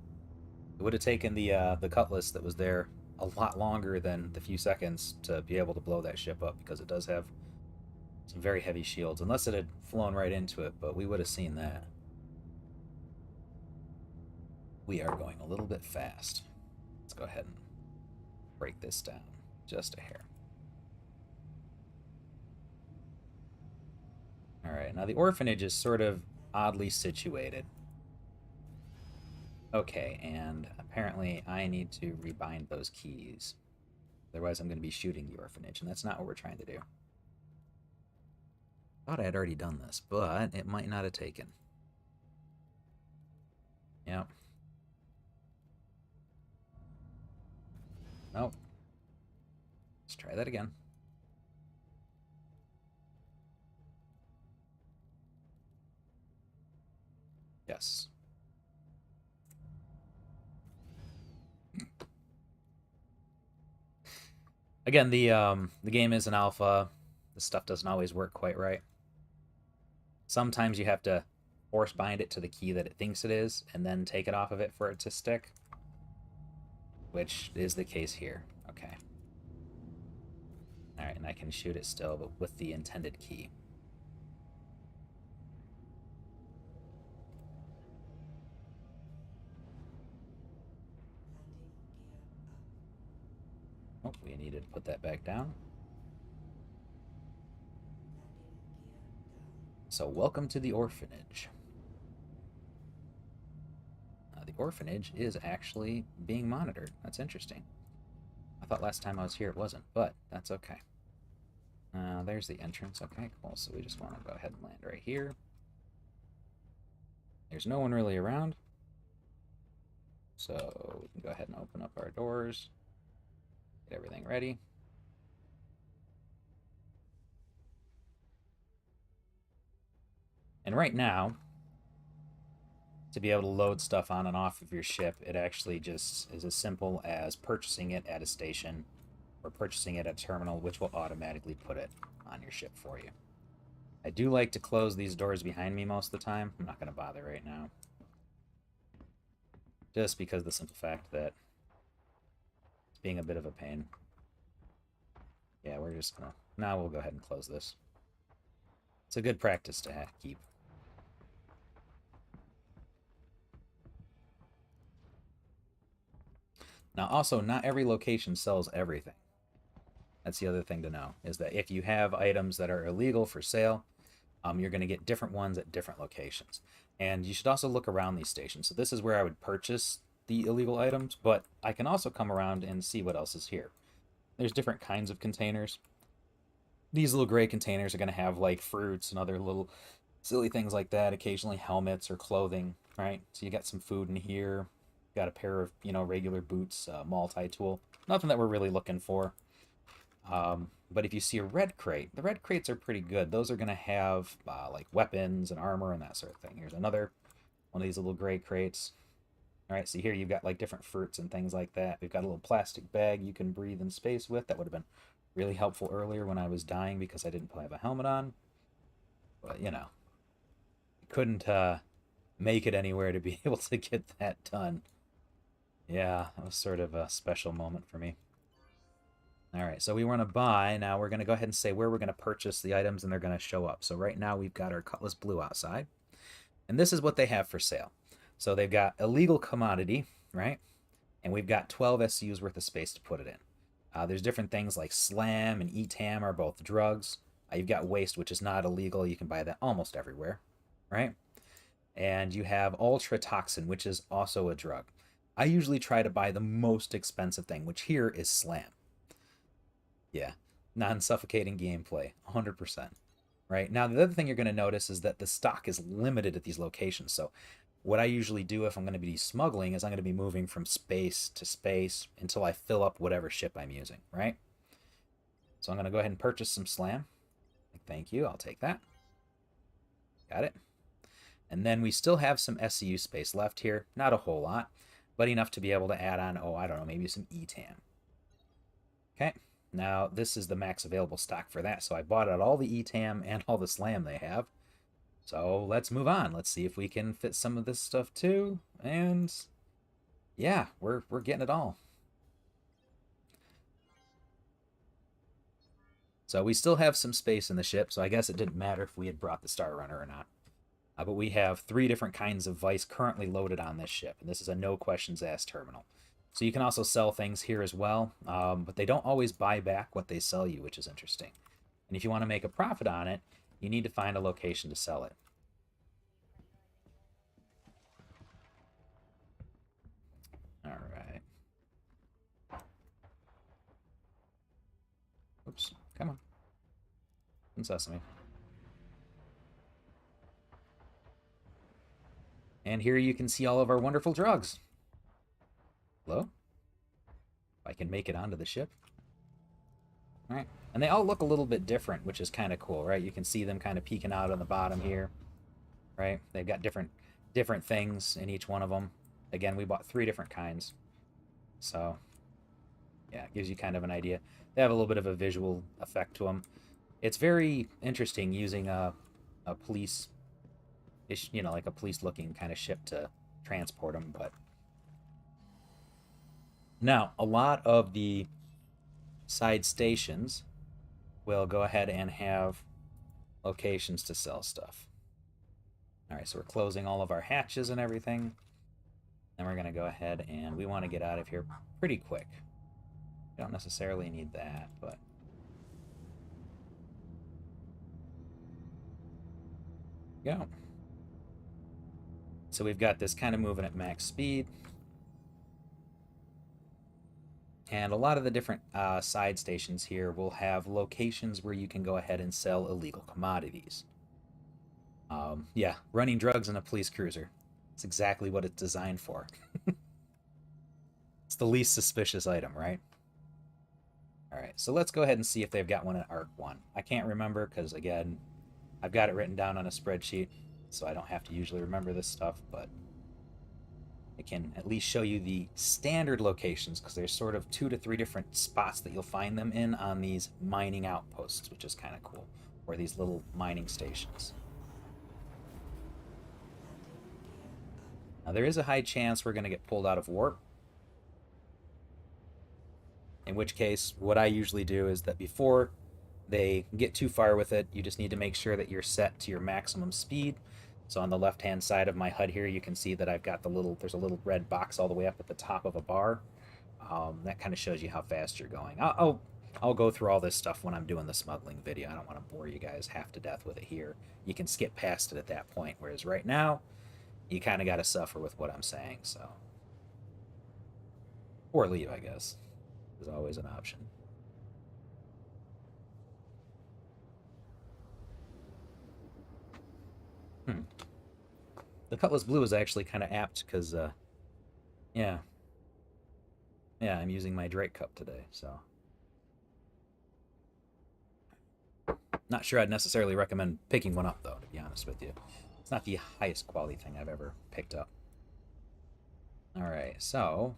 it would have taken the Cutlass that was there a lot longer than the few seconds to be able to blow that ship up, because it does have some very heavy shields, unless it had flown right into it. But we would have seen that. We are going a little bit fast. Let's go ahead and break this down just a hair. Alright, now the orphanage is sort of oddly situated. Okay, and apparently I need to rebind those keys. Otherwise I'm going to be shooting the orphanage, and that's not what we're trying to do. Thought I had already done this, but it might not have taken. Yep. Nope. Let's try that again. Yes. Again, the game is an alpha. This stuff doesn't always work quite right. Sometimes you have to force bind it to the key that it thinks it is, and then take it off of it for it to stick, which is the case here. Okay. Alright, and I can shoot it still, but with the intended key. Oh, we needed to put that back down. So welcome to the orphanage. The orphanage is actually being monitored. That's interesting. I thought last time I was here it wasn't, but that's okay. There's the entrance. Okay, cool. So we just want to go ahead and land right here. There's no one really around. So we can go ahead and open up our doors. Get everything ready. And right now, to be able to load stuff on and off of your ship, it actually just is as simple as purchasing it at a station or purchasing it at a terminal, which will automatically put it on your ship for you. I do like to close these doors behind me most of the time. I'm not going to bother right now. Just because of the simple fact that it's being a bit of a pain. Yeah, we're just going to... Now we'll go ahead and close this. It's a good practice to keep. Now, also, not every location sells everything. That's the other thing to know, is that if you have items that are illegal for sale, you're going to get different ones at different locations. And you should also look around these stations. So this is where I would purchase the illegal items, but I can also come around and see what else is here. There's different kinds of containers. These little gray containers are going to have, like, fruits and other little silly things like that, occasionally helmets or clothing, right? So you got some food in here. Got a pair of, regular boots, multi-tool. Nothing that we're really looking for. But if you see a red crate, the red crates are pretty good. Those are going to have, like, weapons and armor and that sort of thing. Here's another one of these little gray crates. All right, so here you've got, like, different fruits and things like that. We've got a little plastic bag you can breathe in space with. That would have been really helpful earlier when I was dying because I didn't have a helmet on. But, couldn't make it anywhere to be able to get that done. Yeah, that was sort of a special moment for me. All right, so we want to buy. Now we're going to go ahead and say where we're going to purchase the items, and they're going to show up. So right now we've got our Cutlass Blue outside, and this is what they have for sale. So they've got illegal commodity, right? And we've got 12 SCUs worth of space to put it in. There's different things like Slam and ETAM are both drugs. You've got Waste, which is not illegal. You can buy that almost everywhere, right? And you have Ultra Toxin, which is also a drug. I usually try to buy the most expensive thing, which here is Slam. Yeah, non-suffocating gameplay, 100%. Right? Now, the other thing you're going to notice is that the stock is limited at these locations. So what I usually do if I'm going to be smuggling is I'm going to be moving from space to space until I fill up whatever ship I'm using, right? So I'm going to go ahead and purchase some Slam. Thank you, I'll take that. Got it. And then we still have some SCU space left here. Not a whole lot, but enough to be able to add on, I don't know, maybe some ETAM. Okay, now this is the max available stock for that, so I bought out all the ETAM and all the Slam they have. So let's move on. Let's see if we can fit some of this stuff too. And yeah, we're getting it all. So we still have some space in the ship, so I guess it didn't matter if we had brought the Star Runner or not. But we have 3 different kinds of Vice currently loaded on this ship, and this is a no questions asked terminal. So you can also sell things here as well, but they don't always buy back what they sell you, which is interesting. And if you want to make a profit on it, you need to find a location to sell it. All right. Oops, come on. And Sesame. And here you can see all of our wonderful drugs. Hello? If I can make it onto the ship. All right. And they all look a little bit different, which is kind of cool, right? You can see them kind of peeking out on the bottom here, right? They've got different things in each one of them. Again, we bought 3 different kinds. So, yeah, it gives you kind of an idea. They have a little bit of a visual effect to them. It's very interesting using a police, like a police-looking kind of ship to transport them, but... Now, a lot of the side stations will go ahead and have locations to sell stuff. Alright, so we're closing all of our hatches and everything. Then we're going to go ahead and we want to get out of here pretty quick. We don't necessarily need that, but... Go. so we've got this kind of moving at max speed. And a lot of the different side stations here will have locations where you can go ahead and sell illegal commodities. Yeah, running drugs in a police cruiser. It's exactly what it's designed for. It's the least suspicious item, right? Alright, so let's go ahead and see if they've got one at Arc 1. I can't remember because, again, I've got it written down on a spreadsheet, so I don't have to usually remember this stuff, but I can at least show you the standard locations because there's sort of 2 to 3 different spots that you'll find them in on these mining outposts, which is kind of cool, or these little mining stations. Now, there is a high chance we're going to get pulled out of warp, in which case what I usually do is that before they get too far with it, you just need to make sure that you're set to your maximum speed. So on the left-hand side of my HUD here, you can see that I've got there's a little red box all the way up at the top of a bar. That kind of shows you how fast you're going. I'll go through all this stuff when I'm doing the smuggling video. I don't want to bore you guys half to death with it here. You can skip past it at that point, whereas right now, you kind of got to suffer with what I'm saying, so. Or leave, I guess. There's always an option. The Cutlass Blue is actually kind of apt because, yeah. Yeah, I'm using my Drake Cup today, so. Not sure I'd necessarily recommend picking one up, though, to be honest with you. It's not the highest quality thing I've ever picked up. Alright, so,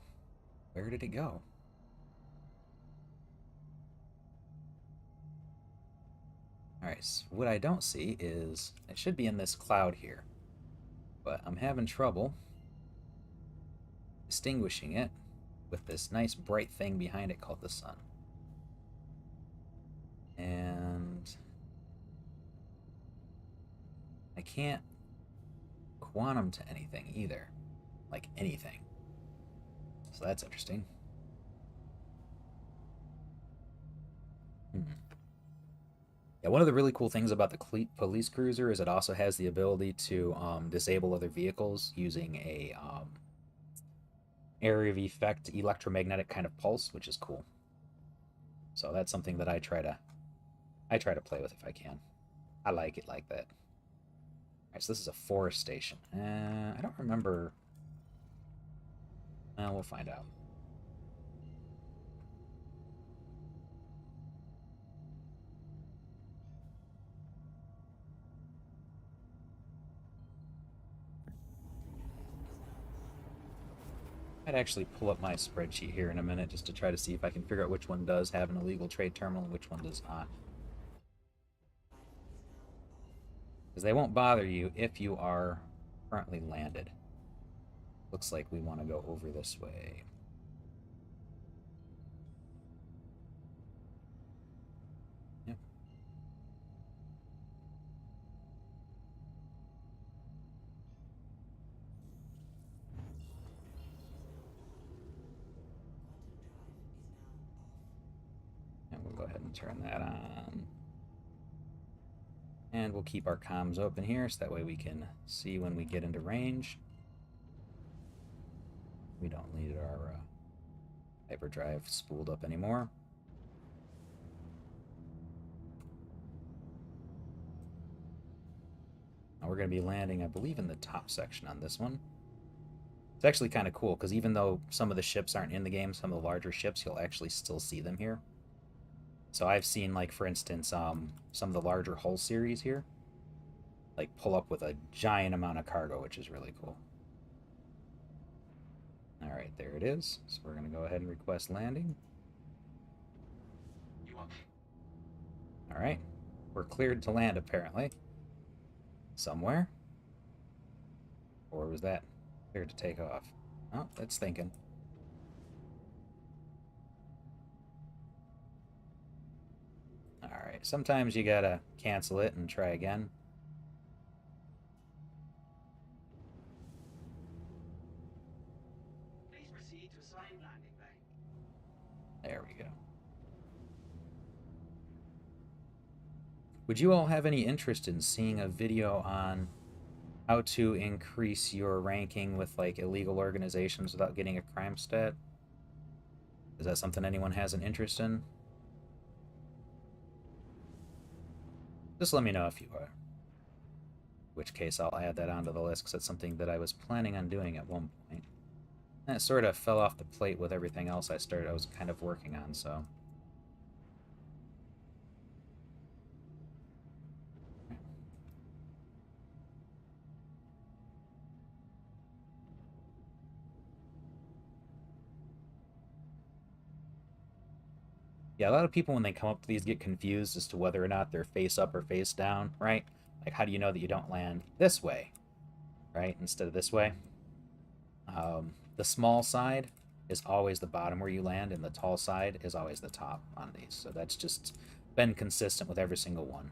where did it go? Alright, so what I don't see is, it should be in this cloud here. But I'm having trouble distinguishing it with this nice bright thing behind it called the sun. And I can't quantum to anything either. Like anything. So that's interesting. Yeah, one of the really cool things about the police cruiser is it also has the ability to disable other vehicles using a area of effect electromagnetic kind of pulse, which is cool. So that's something that I try to play with if I can. I like it like that. Alright, so this is a forest station. I don't remember. We'll find out. I'd actually pull up my spreadsheet here in a minute just to try to see if I can figure out which one does have an illegal trade terminal and which one does not. Because they won't bother you if you are currently landed. Looks like we want to go over this way. Yep. And we'll go ahead and turn that on. And we'll keep our comms open here so that way we can see when we get into range. We don't need our hyperdrive spooled up anymore. Now we're going to be landing, I believe, in the top section on this one. It's actually kind of cool because even though some of the ships aren't in the game, some of the larger ships, you'll actually still see them here. So I've seen, like, for instance, some of the larger hull series here, like, pull up with a giant amount of cargo, which is really cool. Alright, there it is. So we're going to go ahead and request landing. Alright, we're cleared to land, apparently. Somewhere. Or was that cleared to take off? Oh, that's thinking. Alright, sometimes you gotta cancel it and try again. Please proceed to assigned landing bay. There we go. Would you all have any interest in seeing a video on how to increase your ranking with like illegal organizations without getting a crime stat. Is that something anyone has an interest in? Just let me know if you are. In which case I'll add that onto the list because that's something that I was planning on doing at one point. And it sort of fell off the plate with everything else I was kind of working on, so. Yeah, a lot of people when they come up to these get confused as to whether or not they're face up or face down, right? Like, how do you know that you don't land this way, right, instead of this way? The small side is always the bottom where you land, and the tall side is always the top on these. So that's just been consistent with every single one.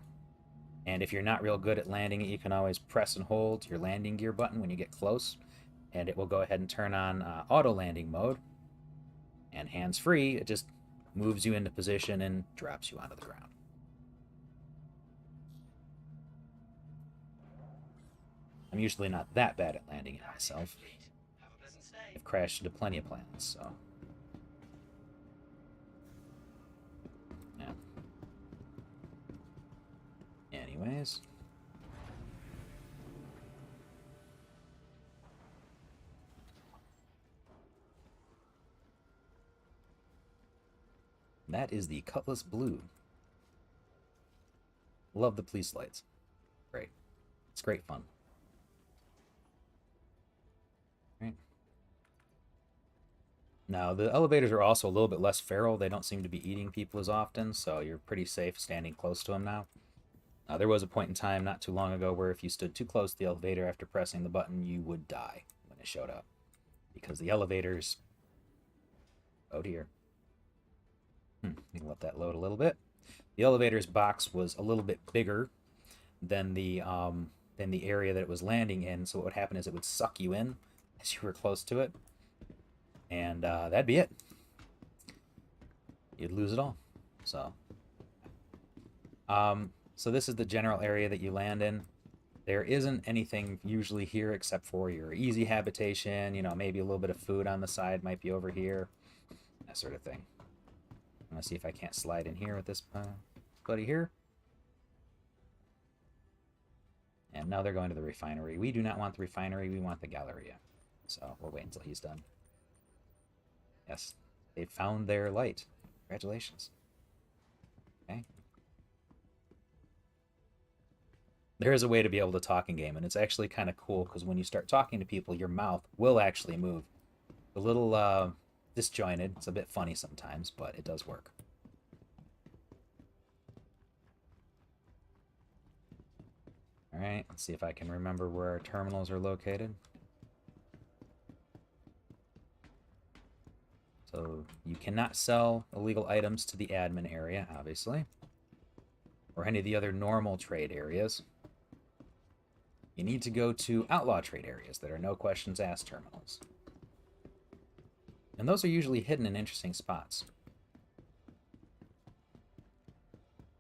And if you're not real good at landing it, you can always press and hold your landing gear button when you get close, and it will go ahead and turn on auto landing mode. And hands-free, it just moves you into position and drops you onto the ground. I'm usually not that bad at landing it myself. Have a pleasant stay. I've crashed into plenty of planets, so. Yeah. Anyways. That is the Cutlass Blue. Love the police lights. Great. It's great fun. Right. Now, the elevators are also a little bit less feral. They don't seem to be eating people as often, so you're pretty safe standing close to them now. There was a point in time not too long ago where if you stood too close to the elevator after pressing the button, you would die when it showed up. Because the elevators... Oh dear. You can let that load a little bit. The elevator's box was a little bit bigger than the area that it was landing in, so what would happen is it would suck you in as you were close to it, and that'd be it. You'd lose it all. So, so this is the general area that you land in. There isn't anything usually here except for your easy habitation. You know, maybe a little bit of food on the side might be over here, that sort of thing. I'm gonna see if I can't slide in here with this buddy here. And now they're going to the refinery. We do not want the refinery, we want the Galleria. So we'll wait until he's done. Yes, they found their light. Congratulations. Okay. There is a way to be able to talk in game, and it's actually kind of cool because when you start talking to people, your mouth will actually move. A little disjointed. It's a bit funny sometimes, but it does work. Alright, let's see if I can remember where our terminals are located. So, you cannot sell illegal items to the admin area, obviously. Or any of the other normal trade areas. You need to go to outlaw trade areas that are no questions asked terminals. And those are usually hidden in interesting spots.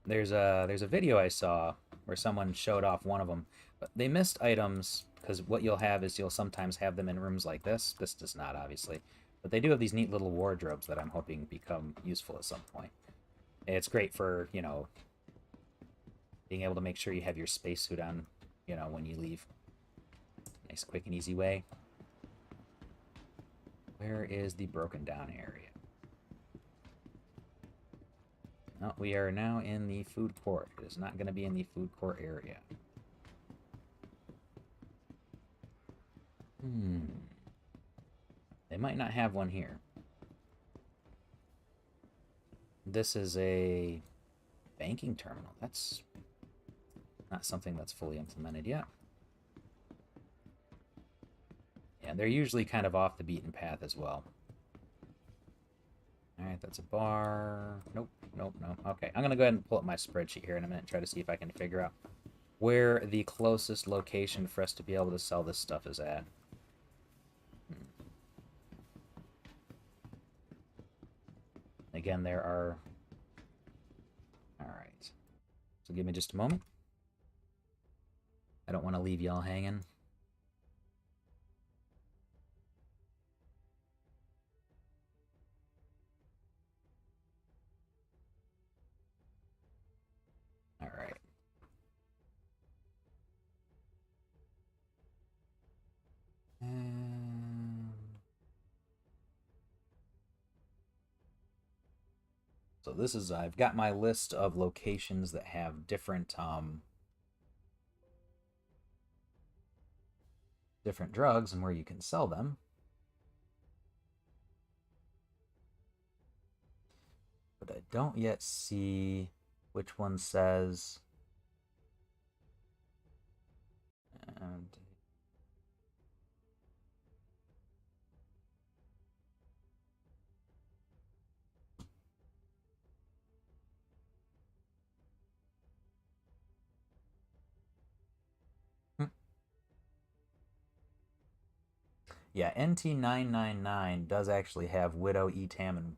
There's a video I saw where someone showed off one of them, but they missed items because what you'll have is you'll sometimes have them in rooms like this. This does not, obviously. But they do have these neat little wardrobes that I'm hoping become useful at some point. It's great for, you know, being able to make sure you have your spacesuit on, you know, when you leave. Nice, quick, and easy way. Where is the broken down area? No, we are now in the food court. It is not going to be in the food court area. They might not have one here. This is a banking terminal. That's not something that's fully implemented yet. Yeah, they're usually kind of off the beaten path as well. Alright, that's a bar. Nope, nope, nope. Okay, I'm going to go ahead and pull up my spreadsheet here in a minute and try to see if I can figure out where the closest location for us to be able to sell this stuff is at. Again, there are... Alright. So give me just a moment. I don't want to leave y'all hanging. All right. So this is, I've got my list of locations that have different different drugs and where you can sell them. But I don't yet see which one says. And yeah, NT999 does actually have Widow, ETAM, and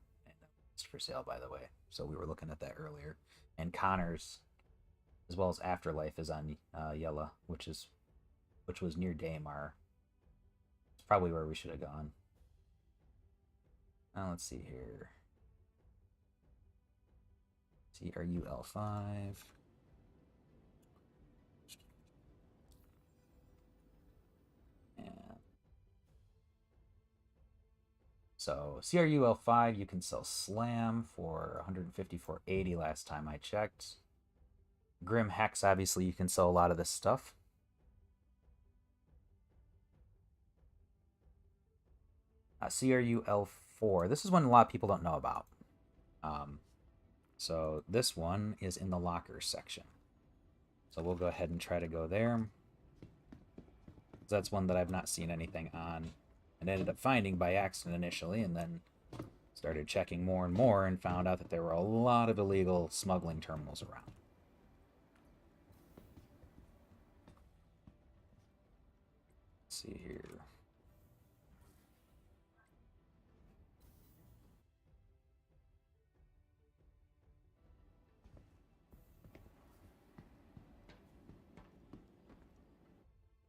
it's for sale, by the way. So we were looking at that earlier. And Connors, as well as Afterlife, is on Yella, which was near Daymar. It's probably where we should have gone. Now let's see here. CRUL5. So CRUL5, you can sell Slam for 154.80 last time I checked. Grim Hex, obviously, you can sell a lot of this stuff. CRUL4, this is one a lot of people don't know about. So this one is in the lockers section. So we'll go ahead and try to go there. That's one that I've not seen anything on, and ended up finding by accident initially, and then started checking more and more and found out that there were a lot of illegal smuggling terminals around. Let's see here.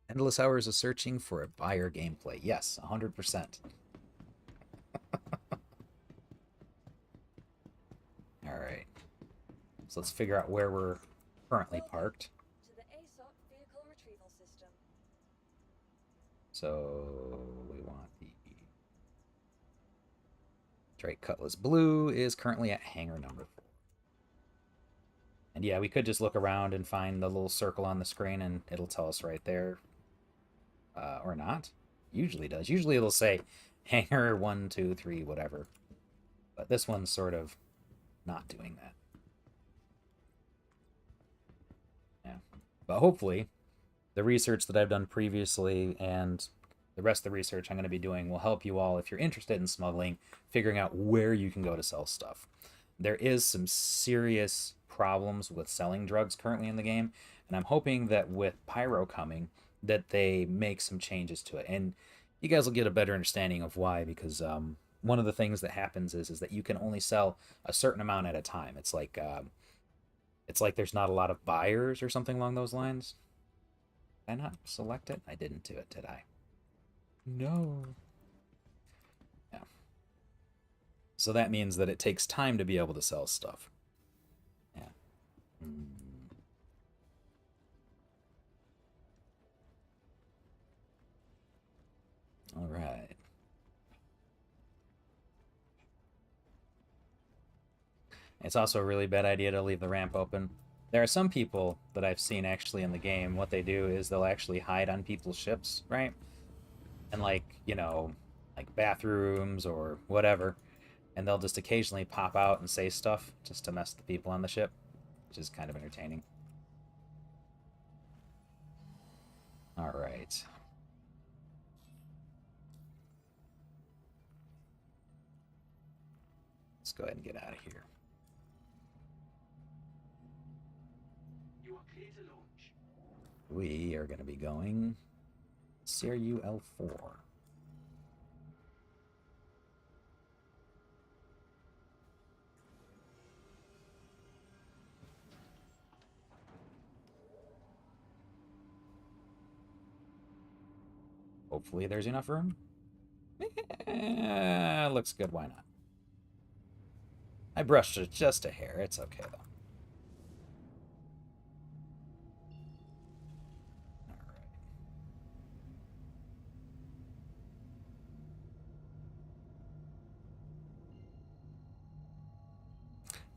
Endless hours of searching for a buyer gameplay. Yes, 100%. Alright. So let's figure out where we're currently parked. To the ASOC vehicle retrieval system. So we want the Drake Cutlass Blue is currently at hangar number 4. And yeah, we could just look around and find the little circle on the screen and it'll tell us right there. Or not. Usually does. Usually it'll say hangar 1, 2, 3, whatever. But this one's sort of not doing that. Yeah. But hopefully, the research that I've done previously and the rest of the research I'm going to be doing will help you all if you're interested in smuggling, figuring out where you can go to sell stuff. There is some serious problems with selling drugs currently in the game, and I'm hoping that with Pyro coming, that they make some changes to it. And you guys will get a better understanding of why, because one of the things that happens is that you can only sell a certain amount at a time. It's like there's not a lot of buyers or something along those lines. Did I not select it? I didn't do it, did I? No. Yeah. So that means that it takes time to be able to sell stuff. Yeah. All right. It's also a really bad idea to leave the ramp open. There are some people that I've seen actually in the game, what they do is they'll actually hide on people's ships, right? And like, you know, like bathrooms or whatever, and they'll just occasionally pop out and say stuff just to mess with the people on the ship, which is kind of entertaining. All right. Let's go ahead and get out of here. You are clear to launch. We are going to be going CRUL4. Hopefully there's enough room. Looks good, why not? I brushed it just a hair, it's okay though.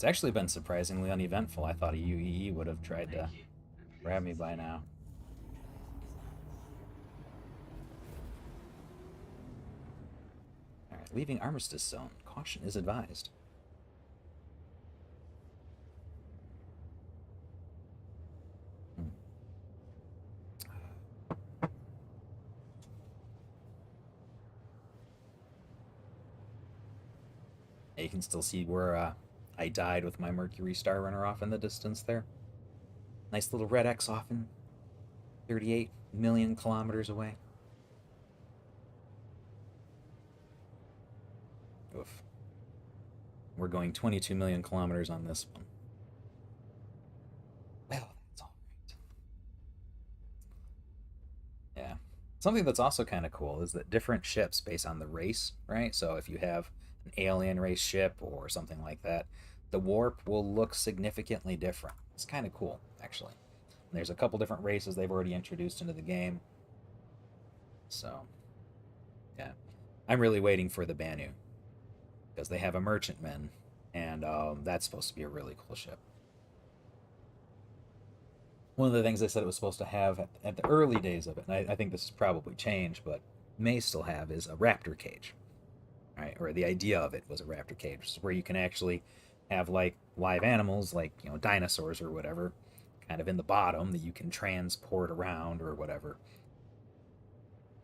It's actually been surprisingly uneventful. I thought a UEE would have tried to Thank you. And please grab me by now. Alright, leaving Armistice Zone. Caution is advised. You can still see where I died with my Mercury Star Runner off in the distance there. Nice little red X off in 38 million kilometers away. Oof. We're going 22 million kilometers on this one. Well, that's all right. Yeah. Something that's also kind of cool is that different ships based on the race, right? So if you have an alien race ship or something like that, the warp will look significantly different. It's kind of cool, actually. And there's a couple different races they've already introduced into the game. So, yeah. I'm really waiting for the Banu, because they have a merchantman, and that's supposed to be a really cool ship. One of the things they said it was supposed to have at the early days of it, and I think this has probably changed, but may still have, is a raptor cage, right? Or the idea of it was a raptor cage, where you can actually have like live animals, like dinosaurs or whatever, kind of in the bottom that you can transport around or whatever,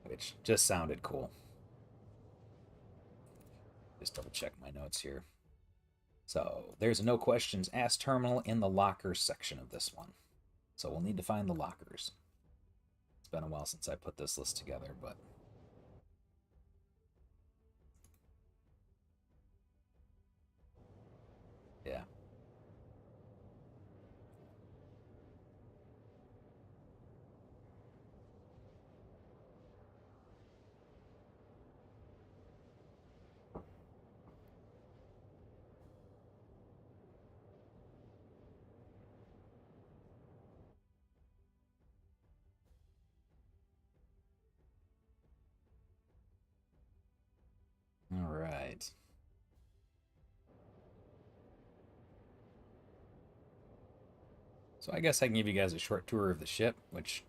which just sounded cool. Just double check my notes here. So there's a no questions asked terminal in the lockers section of this one. So we'll need to find the lockers. It's been a while since I put this list together, but yeah. All right. So I guess I can give you guys a short tour of the ship, which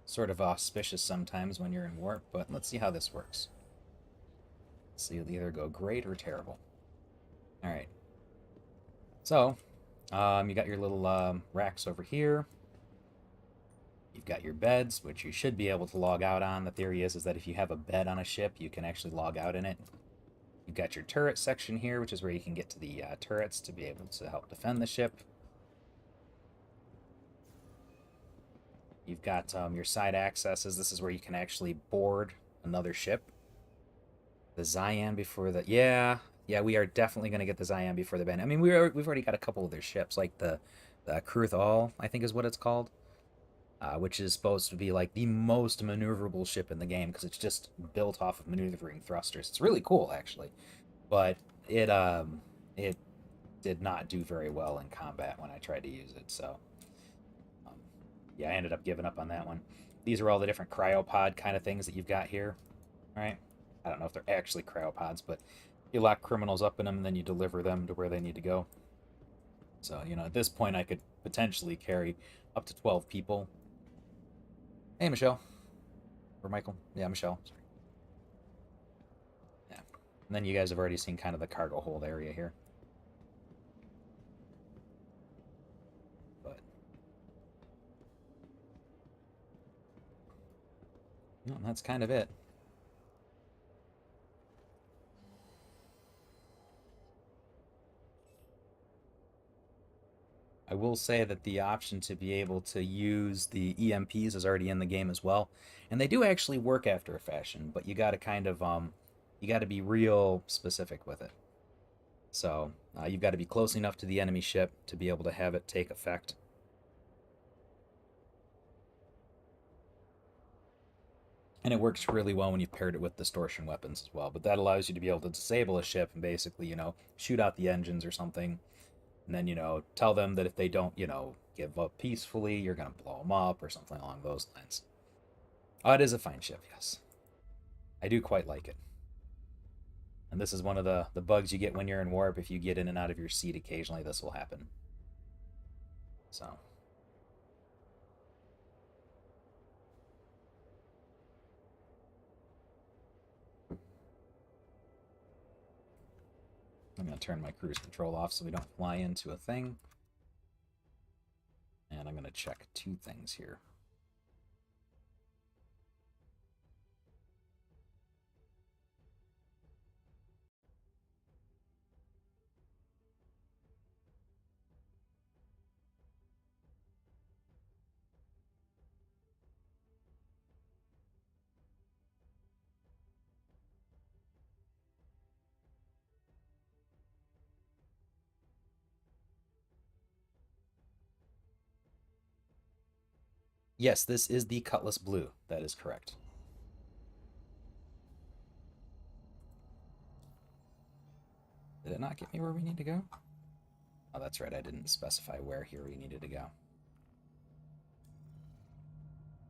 is sort of auspicious sometimes when you're in warp, but let's see how this works. So you'll either go great or terrible. All right. So, you got your little racks over here. You've got your beds, which you should be able to log out on. The theory is that if you have a bed on a ship, you can actually log out in it. You've got your turret section here, which is where you can get to the turrets to be able to help defend the ship. You've got your side accesses. This is where you can actually board another ship. The Xi'an before the... Yeah, we are definitely going to get the Xi'an before the Banu. I mean, we've already got a couple of their ships, like the Kruth Al, I think is what it's called. Which is supposed to be like the most maneuverable ship in the game because it's just built off of maneuvering thrusters. It's really cool, actually, but it did not do very well in combat when I tried to use it. So yeah, I ended up giving up on that one. These are all the different cryopod kind of things that you've got here, right? I don't know if they're actually cryopods, but you lock criminals up in them and then you deliver them to where they need to go. So at this point I could potentially carry up to 12 people. Hey, Michelle. Or Michael. Yeah, Michelle. Sorry. Yeah. And then you guys have already seen kind of the cargo hold area here. But no, that's kind of it. I will say that the option to be able to use the EMPs is already in the game as well, and they do actually work after a fashion, but you got to kind of you got to be real specific with it. So you've got to be close enough to the enemy ship to be able to have it take effect. And it works really well when you've paired it with distortion weapons as well, but that allows you to be able to disable a ship and basically, shoot out the engines or something. And then, tell them that if they don't, give up peacefully, you're going to blow them up or something along those lines. Oh, it is a fine ship, yes. I do quite like it. And this is one of the bugs you get when you're in warp. If you get in and out of your seat occasionally, this will happen. So. I'm going to turn my cruise control off so we don't fly into a thing. And I'm going to check two things here. Yes, this is the Cutlass Blue. That is correct. Did it not get me where we need to go? Oh, that's right. I didn't specify where here we needed to go.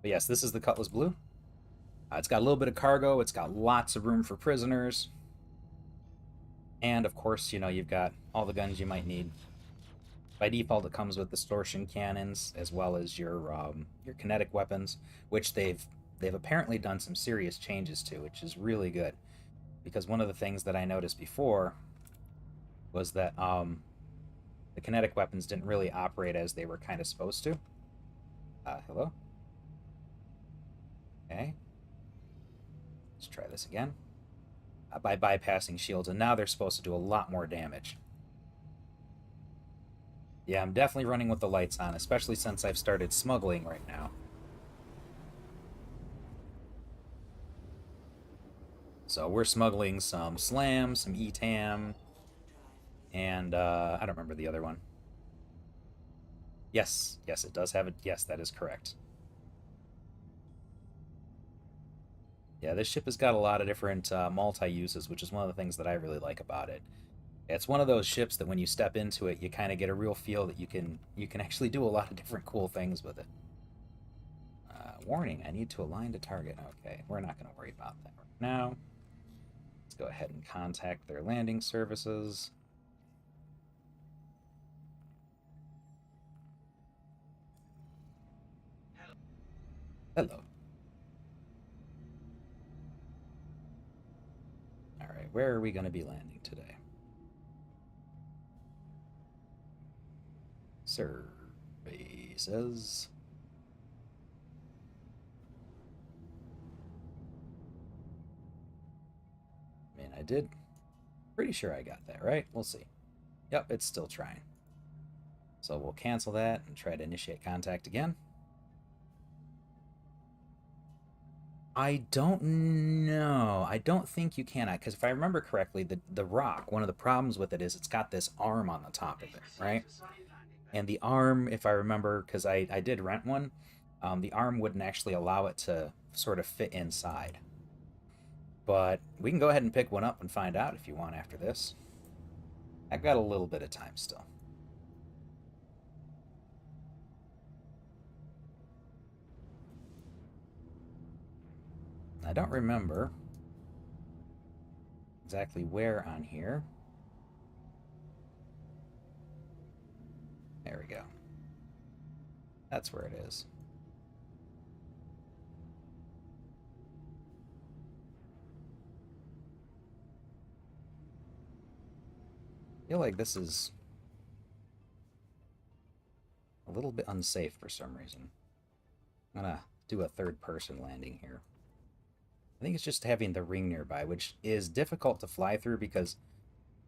But yes, this is the Cutlass Blue. It's got a little bit of cargo. It's got lots of room for prisoners. And, of course, you know, you've got all the guns you might need. By default, it comes with distortion cannons as well as your kinetic weapons, which they've apparently done some serious changes to, which is really good. Because one of the things that I noticed before was that the kinetic weapons didn't really operate as they were kind of supposed to. Hello? Okay. Let's try this again. By bypassing shields, and now they're supposed to do a lot more damage. Yeah, I'm definitely running with the lights on, especially since I've started smuggling right now. So we're smuggling some SLAM, some ETAM, and I don't remember the other one. Yes, it does have it. Yes, that is correct. Yeah, this ship has got a lot of different multi-uses, which is one of the things that I really like about it. It's one of those ships that when you step into it, you kind of get a real feel that you can actually do a lot of different cool things with it. Warning, I need to align to target. Okay, we're not going to worry about that right now. Let's go ahead and contact their landing services. Hello. All right, where are we going to be landing today? Survey says. I mean, I did. Pretty sure I got that right. We'll see. Yep, it's still trying. So we'll cancel that and try to initiate contact again. I don't know. I don't think you can, because if I remember correctly, the rock, one of the problems with it is it's got this arm on the top of it, right? And the arm, if I remember, because I did rent one, the arm wouldn't actually allow it to sort of fit inside. But we can go ahead and pick one up and find out if you want after this. I've got a little bit of time still. I don't remember exactly where on here. There we go. That's where it is. I feel like this is a little bit unsafe for some reason. I'm gonna do a third-person landing here. I think it's just having the ring nearby, which is difficult to fly through because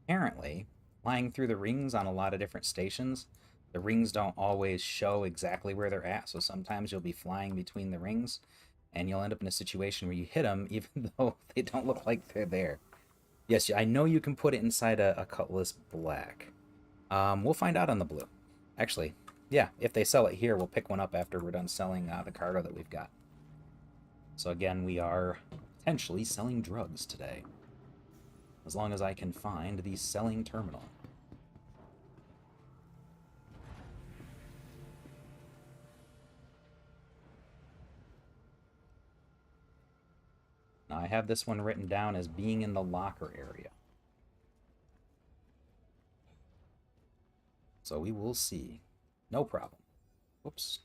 apparently flying through the rings on a lot of different stations, the rings don't always show exactly where they're at. So sometimes you'll be flying between the rings and you'll end up in a situation where you hit them even though they don't look like they're there. Yes, I know you can put it inside a Cutlass Black. We'll find out on the blue. Actually, yeah, if they sell it here, we'll pick one up after we're done selling the cargo that we've got. So again, we are potentially selling drugs today. As long as I can find the selling terminal. Now I have this one written down as being in the locker area. So we will see. No problem. Whoops.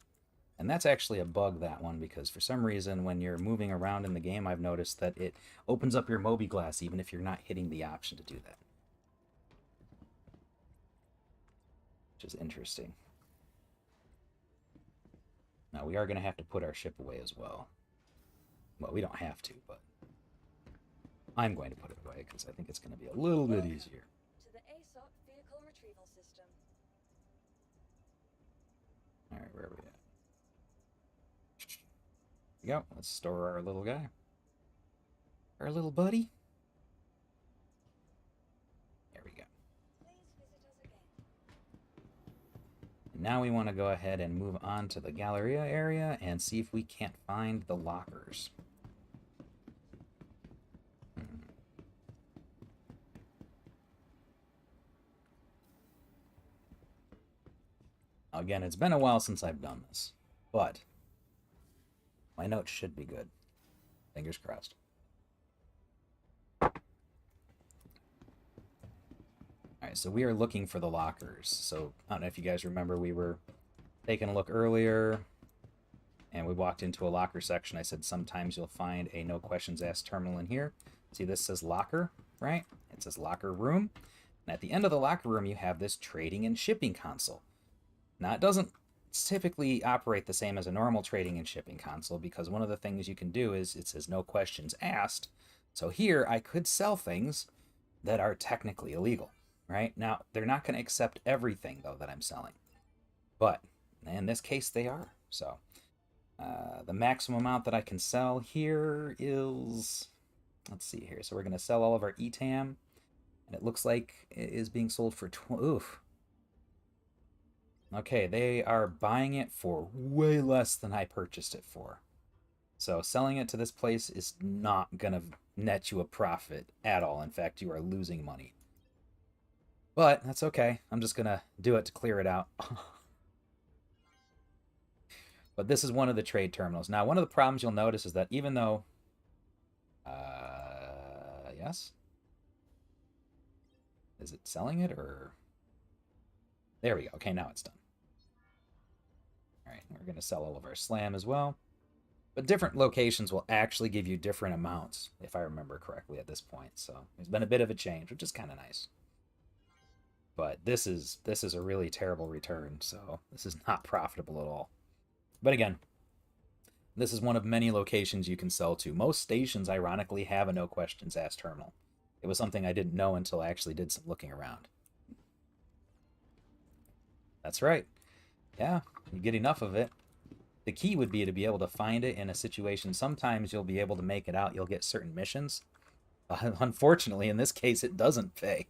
And that's actually a bug, that one, because for some reason when you're moving around in the game, I've noticed that it opens up your mobi-glass even if you're not hitting the option to do that. Which is interesting. Now we are going to have to put our ship away as well. Well, we don't have to, but I'm going to put it away because I think it's going to be a little bit easier. To the ASOC vehicle retrieval system. Alright, where are we at? Here we go. Let's store our little guy. Our little buddy. There we go. Please visit us again. And now we want to go ahead and move on to the Galleria area and see if we can't find the lockers. Again, it's been a while since I've done this, but my notes should be good. Fingers crossed. Alright, so we are looking for the lockers. So, I don't know if you guys remember, we were taking a look earlier, and we walked into a locker section. I said sometimes you'll find a no questions asked terminal in here. See, this says locker, right? It says locker room. And at the end of the locker room, you have this trading and shipping console. Now, it doesn't typically operate the same as a normal trading and shipping console because one of the things you can do is it says no questions asked. So here, I could sell things that are technically illegal, right? Now, they're not going to accept everything, though, that I'm selling. But in this case, they are. So the maximum amount that I can sell here is... Let's see here. So we're going to sell all of our ETAM. And it looks like it is being sold for... Oof. Okay, they are buying it for way less than I purchased it for. So selling it to this place is not going to net you a profit at all. In fact, you are losing money. But that's okay. I'm just going to do it to clear it out. But this is one of the trade terminals. Now, one of the problems you'll notice is that even though... yes? Is it selling it or... There we go. Okay, now it's done. All right, we're going to sell all of our slam as well. But different locations will actually give you different amounts, if I remember correctly at this point. So there's been a bit of a change, which is kind of nice. But this is a really terrible return, so this is not profitable at all. But again, this is one of many locations you can sell to. Most stations, ironically, have a no questions asked terminal. It was something I didn't know until I actually did some looking around. That's right. Yeah, you get enough of it. The key would be to be able to find it in a situation. Sometimes you'll be able to make it out. You'll get certain missions. Unfortunately, in this case, it doesn't pay.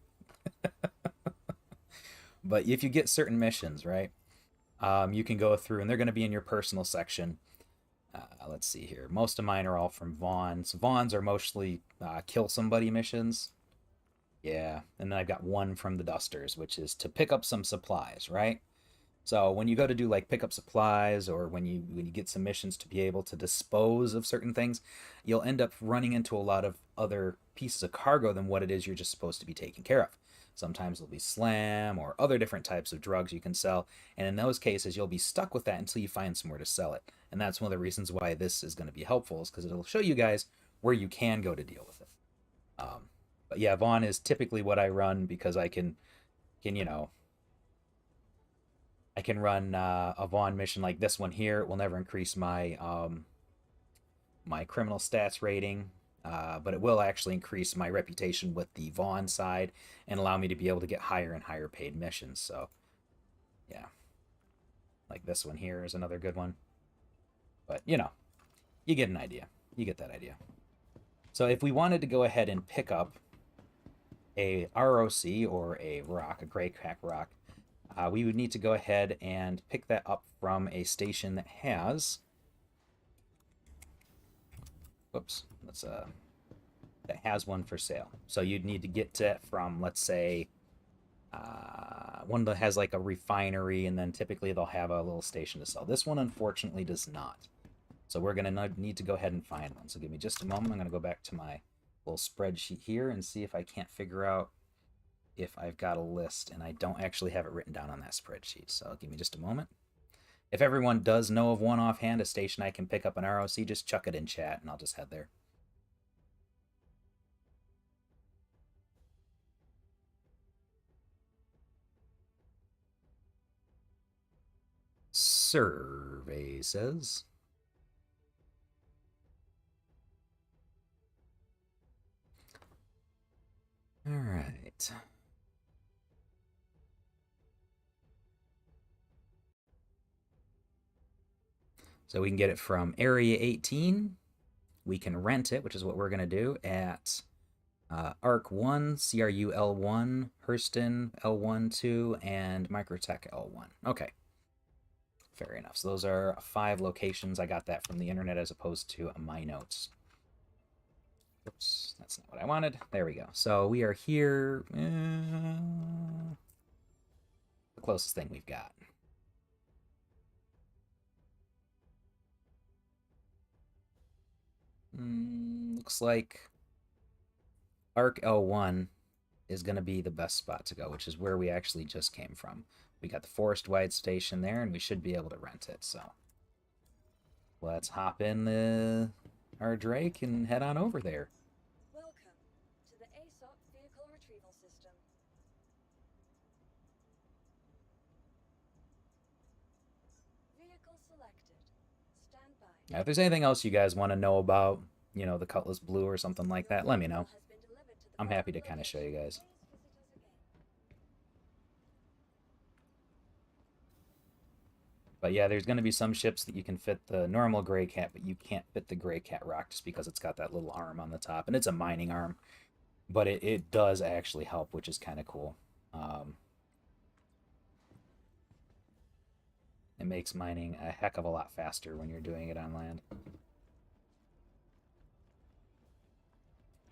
But if you get certain missions, right, you can go through, and they're going to be in your personal section. Let's see here. Most of mine are all from Vaughn's. Vaughn's are mostly kill somebody missions. Yeah, and then I've got one from the Dusters, which is to pick up some supplies, right? So when you go to do like pick up supplies, or when you get some missions to be able to dispose of certain things, you'll end up running into a lot of other pieces of cargo than what it is you're just supposed to be taking care of. Sometimes it'll be slam or other different types of drugs you can sell, and in those cases you'll be stuck with that until you find somewhere to sell it. And that's one of the reasons why this is going to be helpful, is because it'll show you guys where you can go to deal with it. But yeah, Vaughn is typically what I run because I can you know, I can run a Vaughn mission like this one here. It will never increase my my criminal stats rating, but it will actually increase my reputation with the Vaughn side and allow me to be able to get higher and higher paid missions. So, yeah. Like this one here is another good one. But, you know, you get an idea. You get that idea. So if we wanted to go ahead and pick up a ROC or a rock, a gray crack rock, we would need to go ahead and pick that up from a station that has... Whoops. That has one for sale. So you'd need to get it from, let's say, one that has like a refinery, and then typically they'll have a little station to sell. This one, unfortunately, does not. So we're going to need to go ahead and find one. So give me just a moment. I'm going to go back to my little spreadsheet here and see if I can't figure out if I've got a list, and I don't actually have it written down on that spreadsheet, so give me just a moment. If everyone does know of one offhand, a station I can pick up an ROC, just chuck it in chat, and I'll just head there. Survey says. All right. So we can get it from Area 18. We can rent it, which is what we're going to do, at ARC 1, CRU L1, Hurston L1, 2, and Microtech L1. Okay. Fair enough. So those are 5 locations. I got that from the internet as opposed to my notes. Oops, that's not what I wanted. There we go. So we are here. The closest thing we've got. Looks like ARC L1 is going to be the best spot to go, which is where we actually just came from. We got the forest-wide station there, and we should be able to rent it. So let's hop in our Drake and head on over there. Welcome to the ASOP Vehicle Retrieval System. Vehicle selected. Stand by. Now, if there's anything else you guys want to know about, you know, the Cutlass Blue or something like that, let me know. I'm happy to kind of show you guys. But yeah, there's going to be some ships that you can fit the normal Grey Cat, but you can't fit the Grey Cat Rock just because it's got that little arm on the top. And it's a mining arm, but it does actually help, which is kind of cool. It makes mining a heck of a lot faster when you're doing it on land.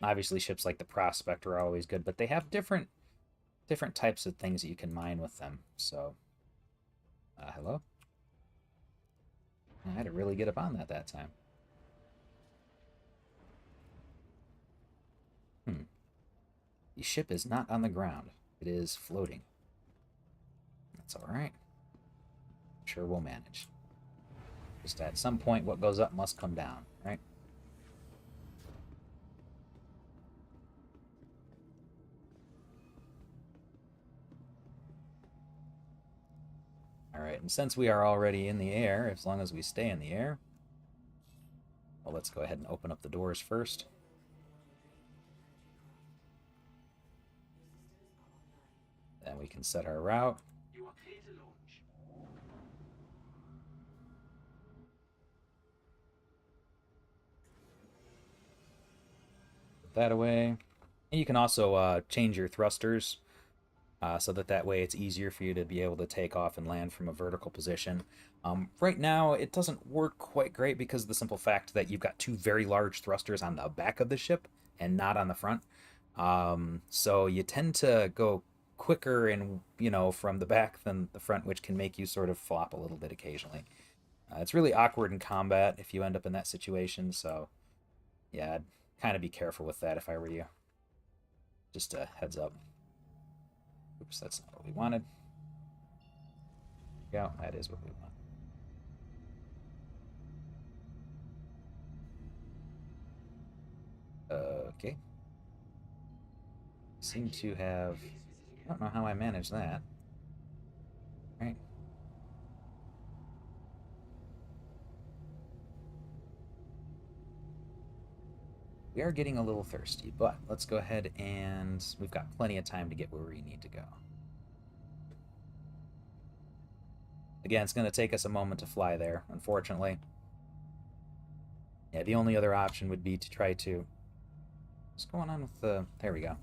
Obviously, ships like the Prospect are always good, but they have different types of things that you can mine with them. So, hello? I had to really get up on that time. The ship is not on the ground. It is floating. That's alright. Sure we'll manage. Just at some point, what goes up must come down, right? Alright, and since we are already in the air, as long as we stay in the air, well, let's go ahead and open up the doors first. Then we can set our route. You are clear to launch. Put that away. And you can also change your thrusters so that way it's easier for you to be able to take off and land from a vertical position. Right now, it doesn't work quite great because of the simple fact that you've got 2 very large thrusters on the back of the ship and not on the front. So you tend to go quicker and, you know, from the back than the front, which can make you sort of flop a little bit occasionally. It's really awkward in combat if you end up in that situation, so yeah, I'd kind of be careful with that if I were you. Just a heads up. Oops, that's not what we wanted. Yeah, that is what we want. Okay. Seem to have... I don't know how I managed that. Right. We are getting a little thirsty, but let's go ahead and... We've got plenty of time to get where we need to go. Again, it's going to take us a moment to fly there, unfortunately. Yeah, the only other option would be to try to... What's going on with the... There we go.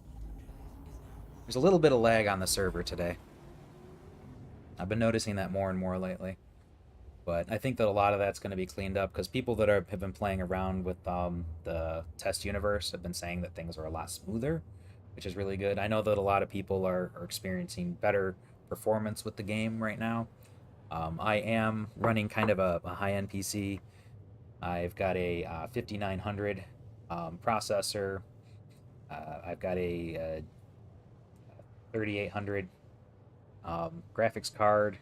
There's a little bit of lag on the server today. I've been noticing that more and more lately. But I think that a lot of that's going to be cleaned up because people that have been playing around with the test universe have been saying that things are a lot smoother, which is really good. I know that a lot of people are experiencing better performance with the game right now. I am running kind of a high-end PC. I've got a 5900 processor. I've got a 3800 graphics card,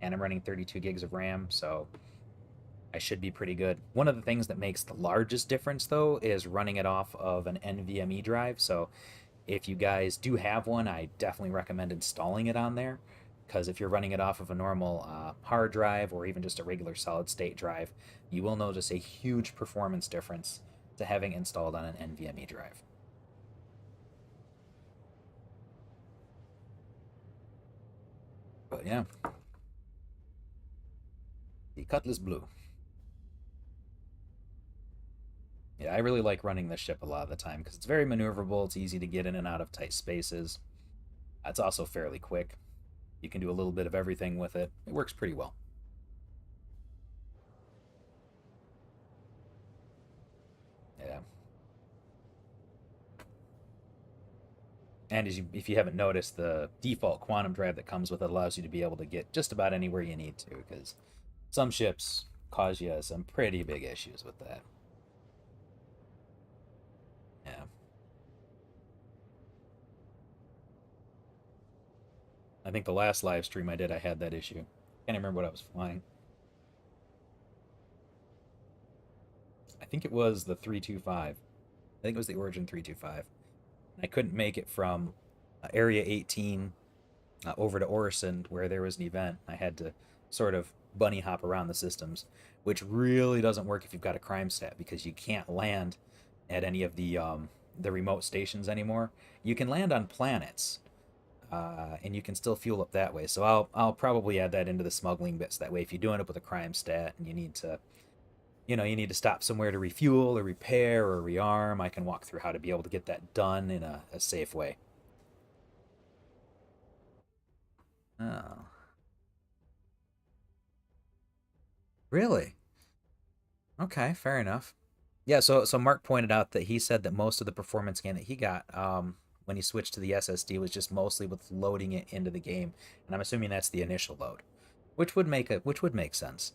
and I'm running 32 gigs of RAM, so I should be pretty good. One of the things that makes the largest difference, though, is running it off of an NVMe drive. So if you guys do have one, I definitely recommend installing it on there, because if you're running it off of a normal hard drive or even just a regular solid state drive, you will notice a huge performance difference to having installed on an NVMe drive. But yeah, the Cutlass Blue. Yeah, I really like running this ship a lot of the time because it's very maneuverable. It's easy to get in and out of tight spaces. It's also fairly quick. You can do a little bit of everything with it. It works pretty well. Yeah. And if you haven't noticed, the default quantum drive that comes with it allows you to be able to get just about anywhere you need to, because some ships cause you some pretty big issues with that. Yeah. I think the last live stream I did, I had that issue. Can't remember what I was flying. I think it was the 325. I think it was the Origin 325. I couldn't make it from Area 18 over to Orison where there was an event. I had to sort of bunny hop around the systems, which really doesn't work if you've got a crime stat, because you can't land at any of the remote stations anymore. You can land on planets, and you can still fuel up that way. So I'll probably add that into the smuggling bits. That way, if you do end up with a crime stat and you need to, you need to stop somewhere to refuel or repair or rearm, I can walk through how to be able to get that done in a safe way. Oh, really? Okay, fair enough. Yeah, so Mark pointed out that he said that most of the performance gain that he got when he switched to the SSD was just mostly with loading it into the game, and I'm assuming that's the initial load, which would make sense.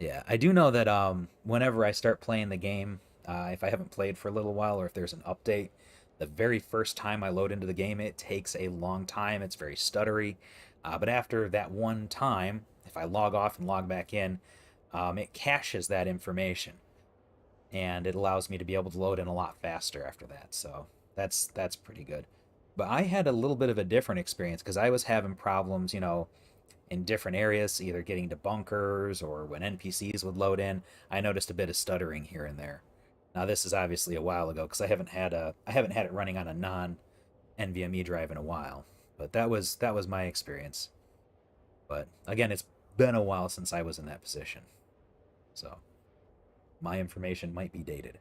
Yeah, I do know that whenever I start playing the game, if I haven't played for a little while or if there's an update, the very first time I load into the game, it takes a long time. It's very stuttery. But after that one time, if I log off and log back in, it caches that information and it allows me to be able to load in a lot faster after that. So that's pretty good. But I had a little bit of a different experience because I was having problems, in different areas, either getting to bunkers or when NPCs would load in. I noticed a bit of stuttering here and there. Now this is obviously a while ago because I haven't had it running on a non NVMe drive in a while. But that was my experience. But again, it's been a while since I was in that position. So my information might be dated.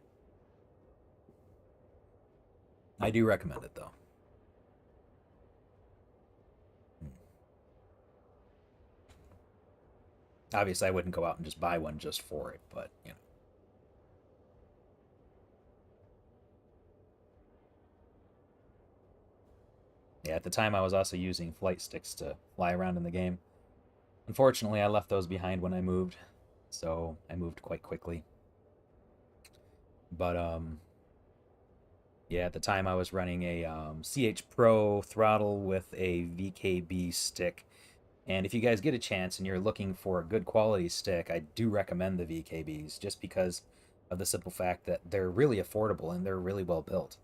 I do recommend it though. Hmm. Obviously, I wouldn't go out and just buy one just for it, but yeah. At the time, I was also using flight sticks to fly around in the game. Unfortunately, I left those behind when I moved, so I moved quite quickly. But yeah, at the time I was running a CH Pro throttle with a VKB stick. And if you guys get a chance and you're looking for a good quality stick, I do recommend the VKBs just because of the simple fact that they're really affordable and they're really well built.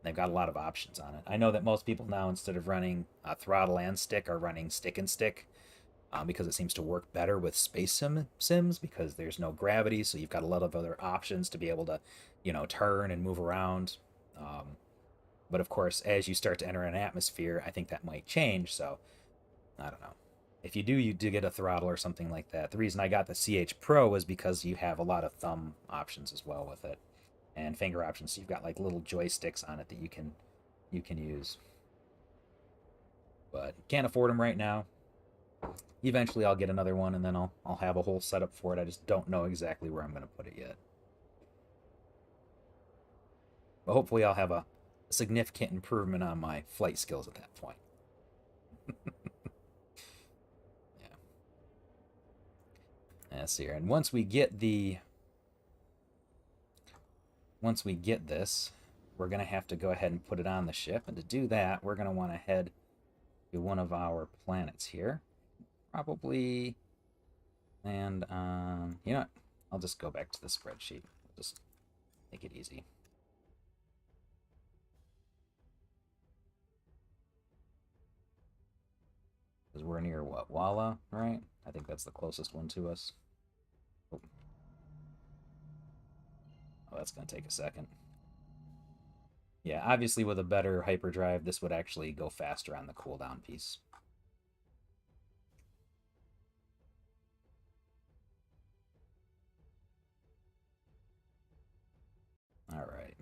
They've got a lot of options on it. I know that most people now, instead of running throttle and stick, are running stick and stick, because it seems to work better with sims because there's no gravity, so you've got a lot of other options to be able to, turn and move around. Um, but of course, as you start to enter an atmosphere, I think that might change. So I don't know. If you do get a throttle or something like that. The reason I got the CH Pro was because you have a lot of thumb options as well with it, and finger options. So you've got like little joysticks on it that you can use. But can't afford them right now. Eventually, I'll get another one, and then I'll have a whole setup for it. I just don't know exactly where I'm going to put it yet. But hopefully, I'll have a significant improvement on my flight skills at that point. Yeah. Let's see here. And once we get this, we're going to have to go ahead and put it on the ship. And to do that, we're going to want to head to one of our planets here. Probably land on... You know what? I'll just go back to the spreadsheet. Just make it easy. Because we're near what? Walla, right? I think that's the closest one to us. Oh, that's going to take a second. Yeah, obviously with a better hyperdrive, this would actually go faster on the cooldown piece. All right.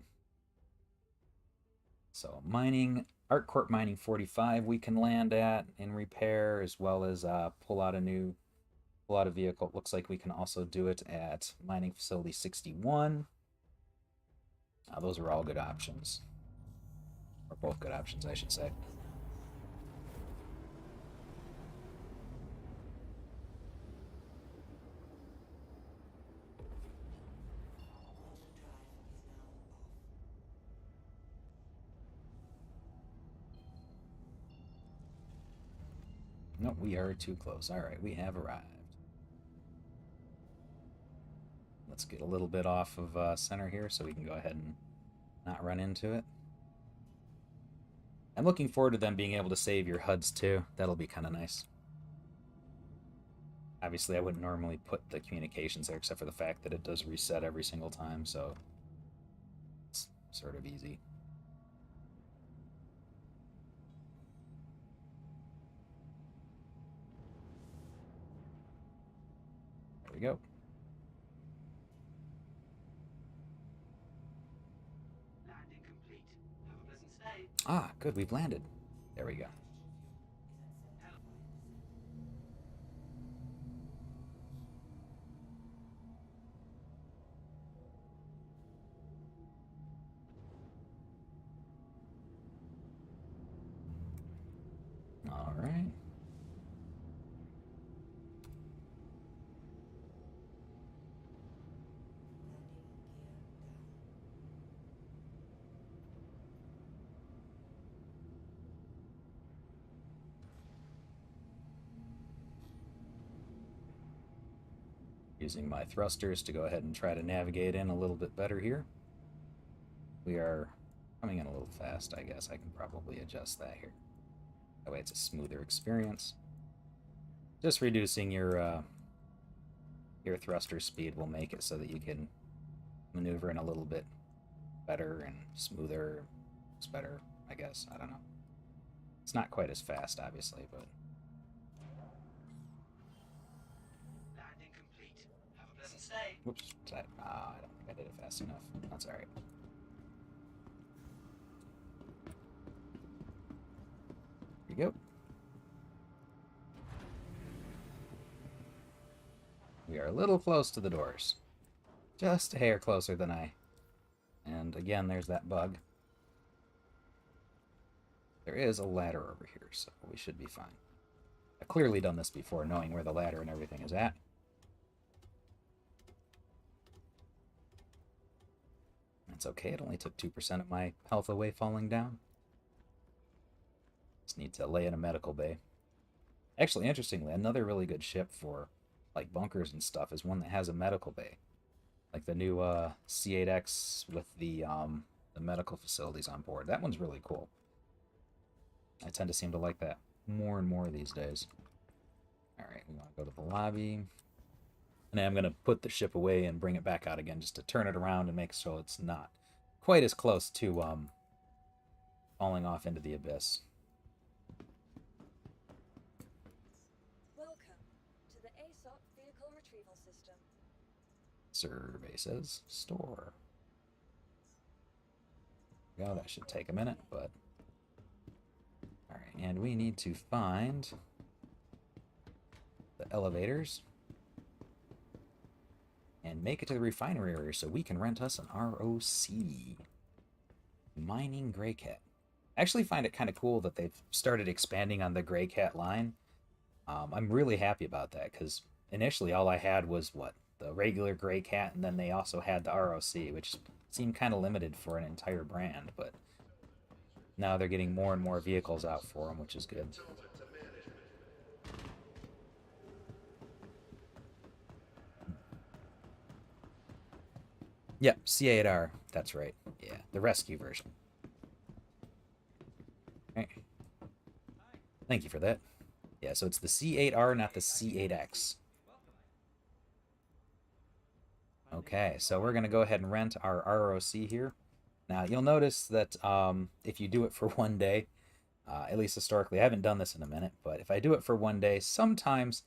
So mining, ArcCorp Mining 45 we can land at in repair, as well as pull out a vehicle. It looks like we can also do it at Mining Facility 61. Those are all good options. Or both good options, I should say. Nope, we are too close. All right, we have arrived. Let's get a little bit off of center here so we can go ahead and not run into it. I'm looking forward to them being able to save your HUDs too. That'll be kind of nice. Obviously, I wouldn't normally put the communications there except for the fact that it does reset every single time, so it's sort of easy. There we go. Landing complete. Have a pleasant stay. Ah, good, we've landed. There we go. All right. Using my thrusters to go ahead and try to navigate in a little bit better here. We are coming in a little fast, I guess. I can probably adjust that here. That way it's a smoother experience. Just reducing your thruster speed will make it so that you can maneuver in a little bit better and smoother. It's better, I guess. I don't know. It's not quite as fast, obviously, but... Landing complete. Have a pleasant stay. Whoops. I don't think I did it fast enough. That's alright. Here you go. We are a little close to the doors. Just a hair closer than I. And again, there's that bug. There is a ladder over here, so we should be fine. I've clearly done this before, knowing where the ladder and everything is at. That's okay, it only took 2% of my health away falling down. Just need to lay in a medical bay. Actually, interestingly, another really good ship for like bunkers and stuff is one that has a medical bay. Like the new C8X with the medical facilities on board. That one's really cool. I tend to seem to like that more and more these days. Alright, we want to go to the lobby. And I'm going to put the ship away and bring it back out again just to turn it around and make sure it's not quite as close to falling off into the abyss. Welcome to the ASOP Vehicle Retrieval System. Survey says store. Go, that should take a minute, but... Alright, and we need to find the elevators and make it to the refinery area so we can rent us an ROC. Mining Greycat. I actually find it kind of cool that they've started expanding on the Greycat line. I'm really happy about that, because initially all I had was, what, the regular Greycat, and then they also had the ROC, which seemed kind of limited for an entire brand, but now they're getting more and more vehicles out for them, which is good. Yep, C8R. That's right. Yeah, the rescue version. Right. Thank you for that. Yeah, so it's the C8R, not the C8X. Okay, so we're going to go ahead and rent our ROC here. Now, you'll notice that if you do it for one day, at least historically, I haven't done this in a minute, but if I do it for one day, sometimes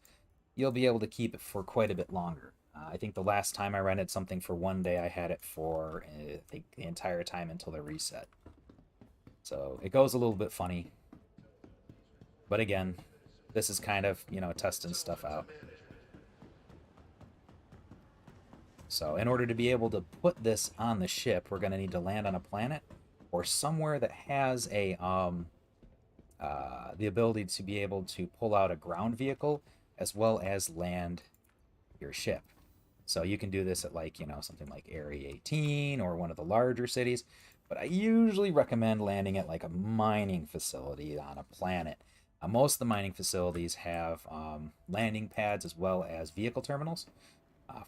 you'll be able to keep it for quite a bit longer. I think the last time I rented something for one day, I had it for, I think, the entire time until the reset. So it goes a little bit funny. But again, this is kind of, you know, testing stuff out. So in order to be able to put this on the ship, we're going to need to land on a planet or somewhere that has a the ability to be able to pull out a ground vehicle as well as land your ship. So you can do this at, like, you know, something like Area 18 or one of the larger cities, but I usually recommend landing at like a mining facility on a planet. Most of the mining facilities have landing pads as well as vehicle terminals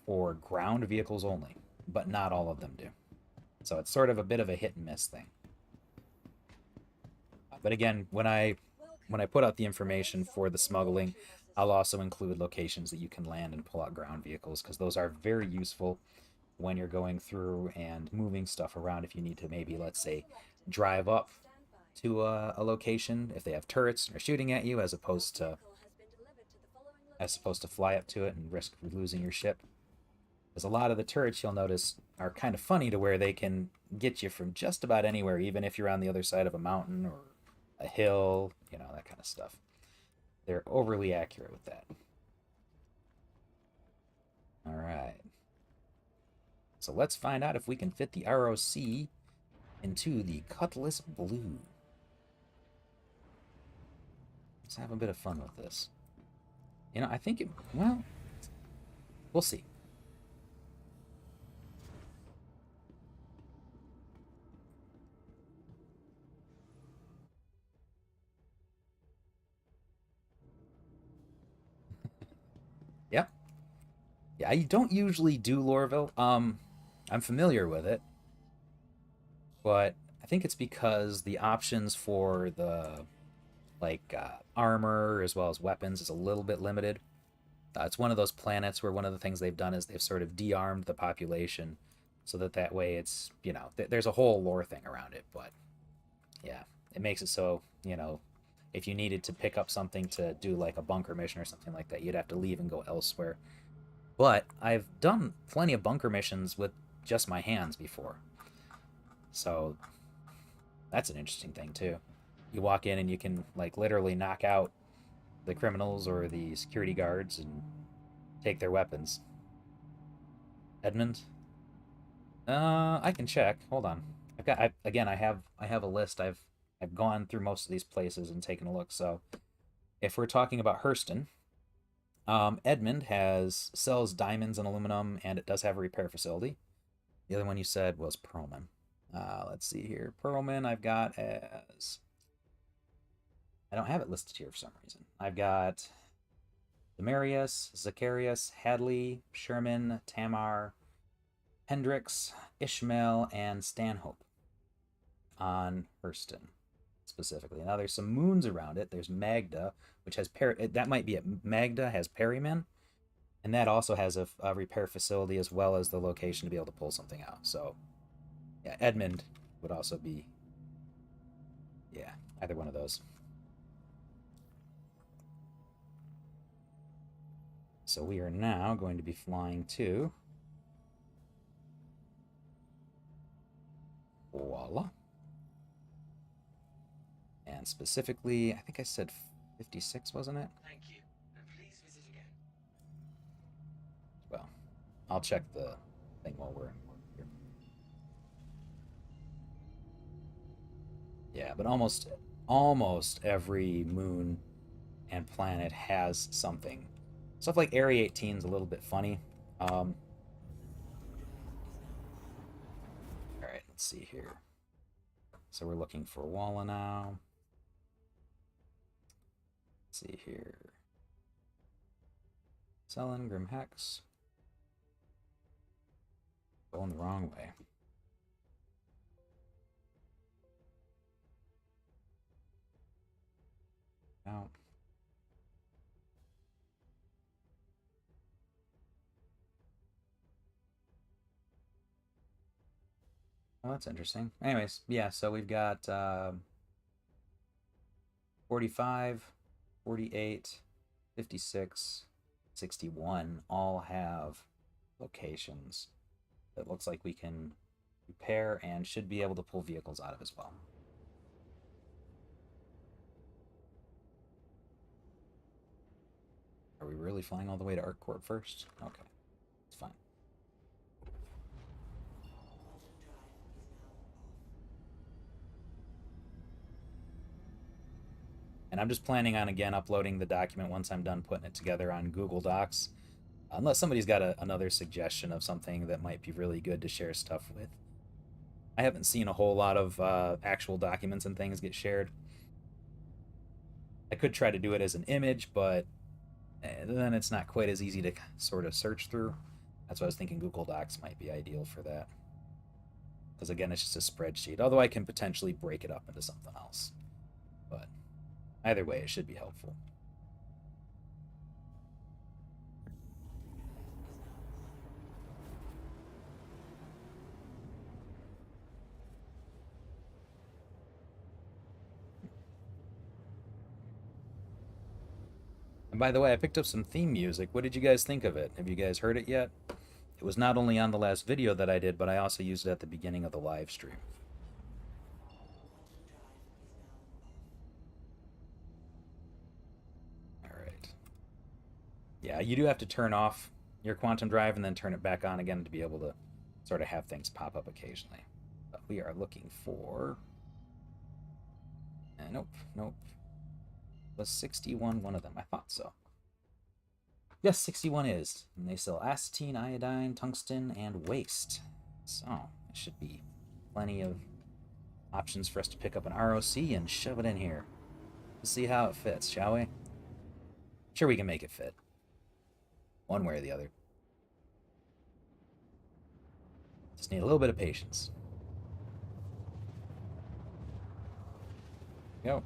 for ground vehicles only, but not all of them do. So it's sort of a bit of a hit and miss thing. But again, when I put out the information for the smuggling, I'll also include locations that you can land and pull out ground vehicles, because those are very useful when you're going through and moving stuff around. If you need to maybe, let's say, drive up to a location if they have turrets and are shooting at you, as opposed to fly up to it and risk losing your ship. Because a lot of the turrets, you'll notice, are kind of funny to where they can get you from just about anywhere, even if you're on the other side of a mountain or a hill, you know, that kind of stuff. They're overly accurate with that. All right. So let's find out if we can fit the ROC into the Cutlass Blue. Let's have a bit of fun with this. You know, I think it, well, we'll see. Yep. Yeah, I don't usually do Lorville. I'm familiar with it, but I think it's because the options for the armor as well as weapons is a little bit limited. It's one of those planets where one of the things they've done is they've sort of de-armed the population, so that way it's, you know, there's a whole lore thing around it. But yeah, it makes it so, you know, if you needed to pick up something to do like a bunker mission or something like that, you'd have to leave and go elsewhere. But I've done plenty of bunker missions with just my hands before, so that's an interesting thing too. You walk in and you can, like, literally knock out the criminals or the security guards and take their weapons. Edmund? I can check. Hold on. Again, I have a list. I've gone through most of these places and taken a look. So if we're talking about Hurston, Edmund sells diamonds and aluminum, and it does have a repair facility. The other one you said was Perlman. Let's see here. Perlman I've got as... I don't have it listed here for some reason. I've got Demarius, Zacharias, Hadley, Sherman, Tamar, Hendrix, Ishmael, and Stanhope on Hurston specifically. Now there's some moons around it. There's Magda, which has that might be it. Magda has Perryman, and that also has a repair facility as well as the location to be able to pull something out. So yeah, Edmund would also be, yeah, either one of those. So we are now going to be flying to Voila. And specifically, I think I said 56, wasn't it? Thank you, and please visit again. Well, I'll check the thing while we're here. Yeah, but almost every moon and planet has something. Stuff like Area 18 is a little bit funny. All right, let's see here. So we're looking for Walla now. Let's see here. Selling Grim Hex. Going the wrong way. Out. Well, that's interesting. Anyways, yeah, so we've got 45, 48, 56, 61 all have locations that looks like we can repair and should be able to pull vehicles out of as well. Are we really flying all the way to ArcCorp first? Okay, it's fine. And I'm just planning on, again, uploading the document once I'm done putting it together on Google Docs. Unless somebody's got another suggestion of something that might be really good to share stuff with. I haven't seen a whole lot of actual documents and things get shared. I could try to do it as an image, but then it's not quite as easy to sort of search through. That's why I was thinking Google Docs might be ideal for that. Because again, it's just a spreadsheet, although I can potentially break it up into something else. But either way, it should be helpful. And by the way, I picked up some theme music. What did you guys think of it? Have you guys heard it yet? It was not only on the last video that I did, but I also used it at the beginning of the live stream. Alright. Yeah, you do have to turn off your quantum drive and then turn it back on again to be able to sort of have things pop up occasionally. But we are looking for... nope, nope. Was 61 one of them? I thought so. Yes, 61 is. And they sell acetine, iodine, tungsten, and waste. So, there should be plenty of options for us to pick up an ROC and shove it in here. Let's see how it fits, shall we? Sure, we can make it fit. One way or the other. Just need a little bit of patience. Go.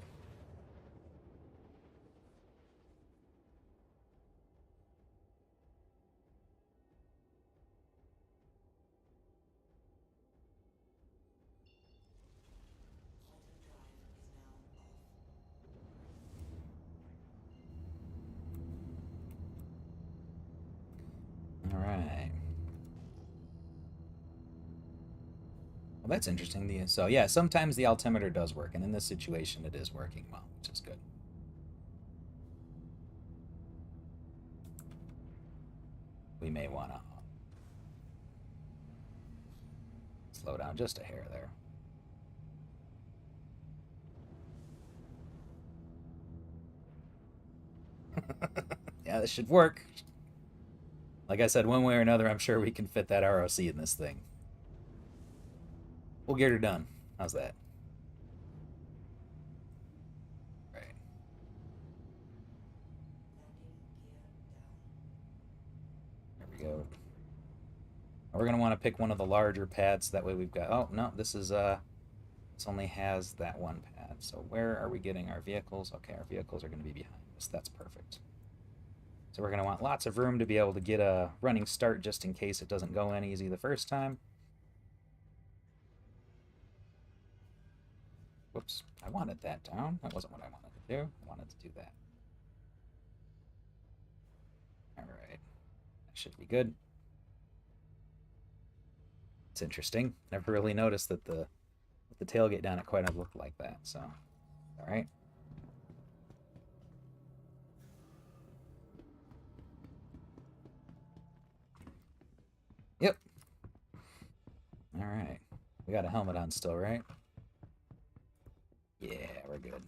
Alright. Well, that's interesting. So, yeah, sometimes the altimeter does work, and in this situation, it is working well, which is good. We may want to slow down just a hair there. Yeah, this should work. Like I said, one way or another, I'm sure we can fit that ROC in this thing. We'll get her done. How's that? Right. There we go. We're going to want to pick one of the larger pads. That way we've got... Oh, no, this is... This only has that one pad. So where are we getting our vehicles? Okay, our vehicles are going to be behind us. That's perfect. So we're going to want lots of room to be able to get a running start just in case it doesn't go in easy the first time. Whoops, I wanted that down. That wasn't what I wanted to do. I wanted to do that. Alright. That should be good. It's interesting. Never really noticed that the tailgate down it quite looked like that, so alright. Yep. Alright. We got a helmet on still, right? Yeah, we're good.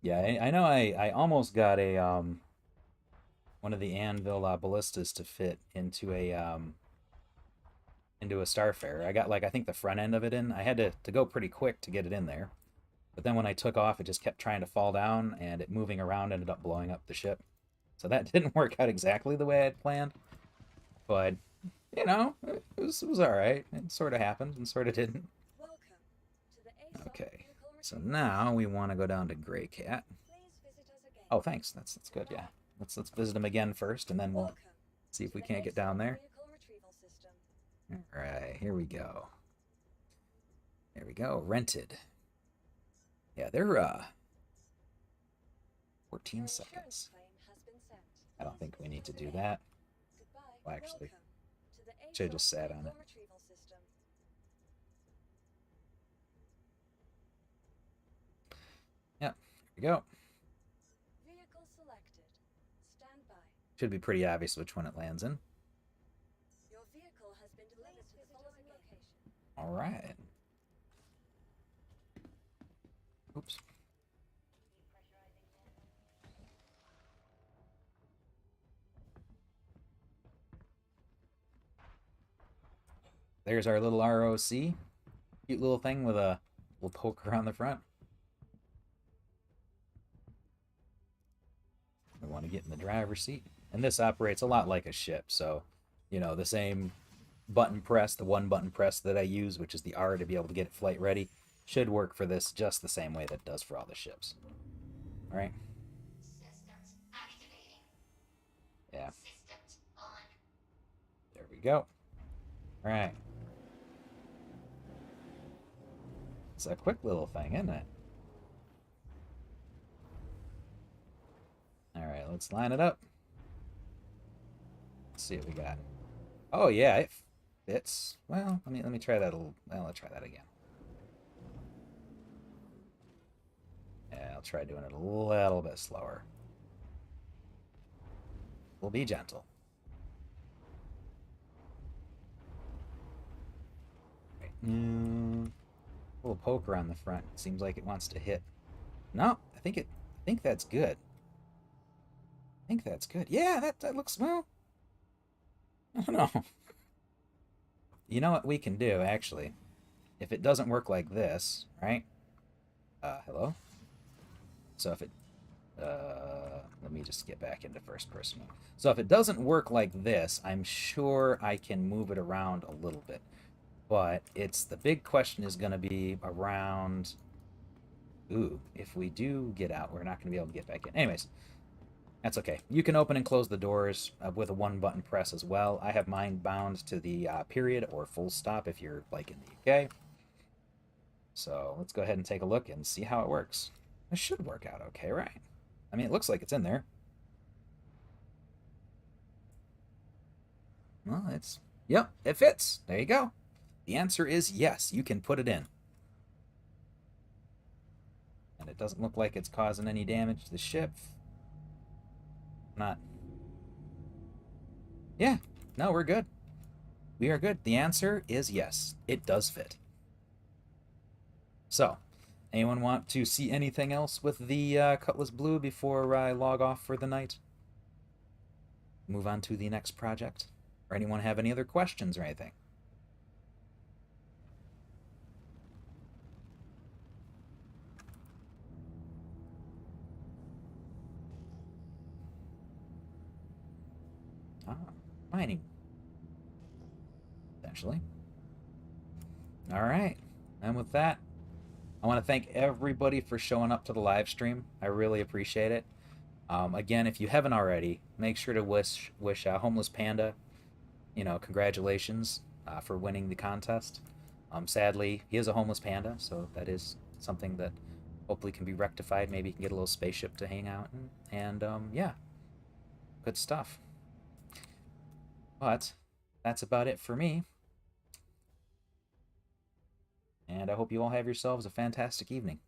Yeah, I know I almost got a one of the Anvil ballistas to fit into a into a Starfarer. I got like, I think the front end of it in. I had to go pretty quick to get it in there. But then when I took off, it just kept trying to fall down, and it moving around ended up blowing up the ship. So that didn't work out exactly the way I had planned. But, you know, it was all right. It sort of happened and sort of didn't. Welcome to the ASOP Okay, vehicle so retrieval now we want to go down to Grey Cat. Please visit us again. Oh, thanks. That's good. Yeah, let's visit him again first, and then we'll Welcome see if to we the can't get ASOP down there. vehicle retrieval system. All right, here we go. There we go. Rented. Yeah, they're 14 Your seconds. insurance claim has been sent. I don't think we Please need to visit do again. that. Goodbye. Well, actually, Welcome to the should've just ASOP sat on vehicle it. retrieval system. Yep, here we go. Vehicle selected. Stand by. Should be pretty obvious which one it lands in. Your vehicle has been delivered to the following location. All right. Oops. There's our little ROC. Cute little thing with a little poker on the front. We want to get in the driver's seat. And this operates a lot like a ship. So, you know, the same button press, the one button press that I use, which is the R to be able to get it flight ready, should work for this just the same way that it does for all the ships. All right. Systems activating. Yeah. Systems on. There we go. All right. It's a quick little thing, isn't it? All right, let's line it up. Let's see what we got. Oh yeah, it fits. Well, let me try that a little. Well, let's try that again. Yeah, I'll try doing it a little bit slower. We'll be gentle. Right. Little poker on the front. Seems like it wants to hit. No, I think that's good. I think that's good. Yeah, that looks, well, I don't know. You know what we can do, actually? If it doesn't work like this, right? Hello? So if it, let me just get back into first person. So if it doesn't work like this, I'm sure I can move it around a little bit. But the big question is going to be around, ooh, if we do get out, we're not going to be able to get back in. Anyways, that's okay. You can open and close the doors with a one button press as well. I have mine bound to the period or full stop if you're like in the UK. So let's go ahead and take a look and see how it works. It should work out okay, right? I mean, it looks like it's in there. Well, yep, it fits. There you go. The answer is yes, you can put it in. And it doesn't look like it's causing any damage to the ship. Not. Yeah, no, we're good. We are good. The answer is yes, it does fit. So, anyone want to see anything else with the Cutlass Blue before I log off for the night? Move on to the next project? Or anyone have any other questions or anything? Mining. Essentially. All right. And with that, I want to thank everybody for showing up to the live stream. I really appreciate it. Again, if you haven't already, make sure to wish Homeless Panda, congratulations for winning the contest. Sadly, he is a homeless panda, so that is something that hopefully can be rectified. Maybe he can get a little spaceship to hang out in. And yeah, good stuff. But that's about it for me. And I hope you all have yourselves a fantastic evening.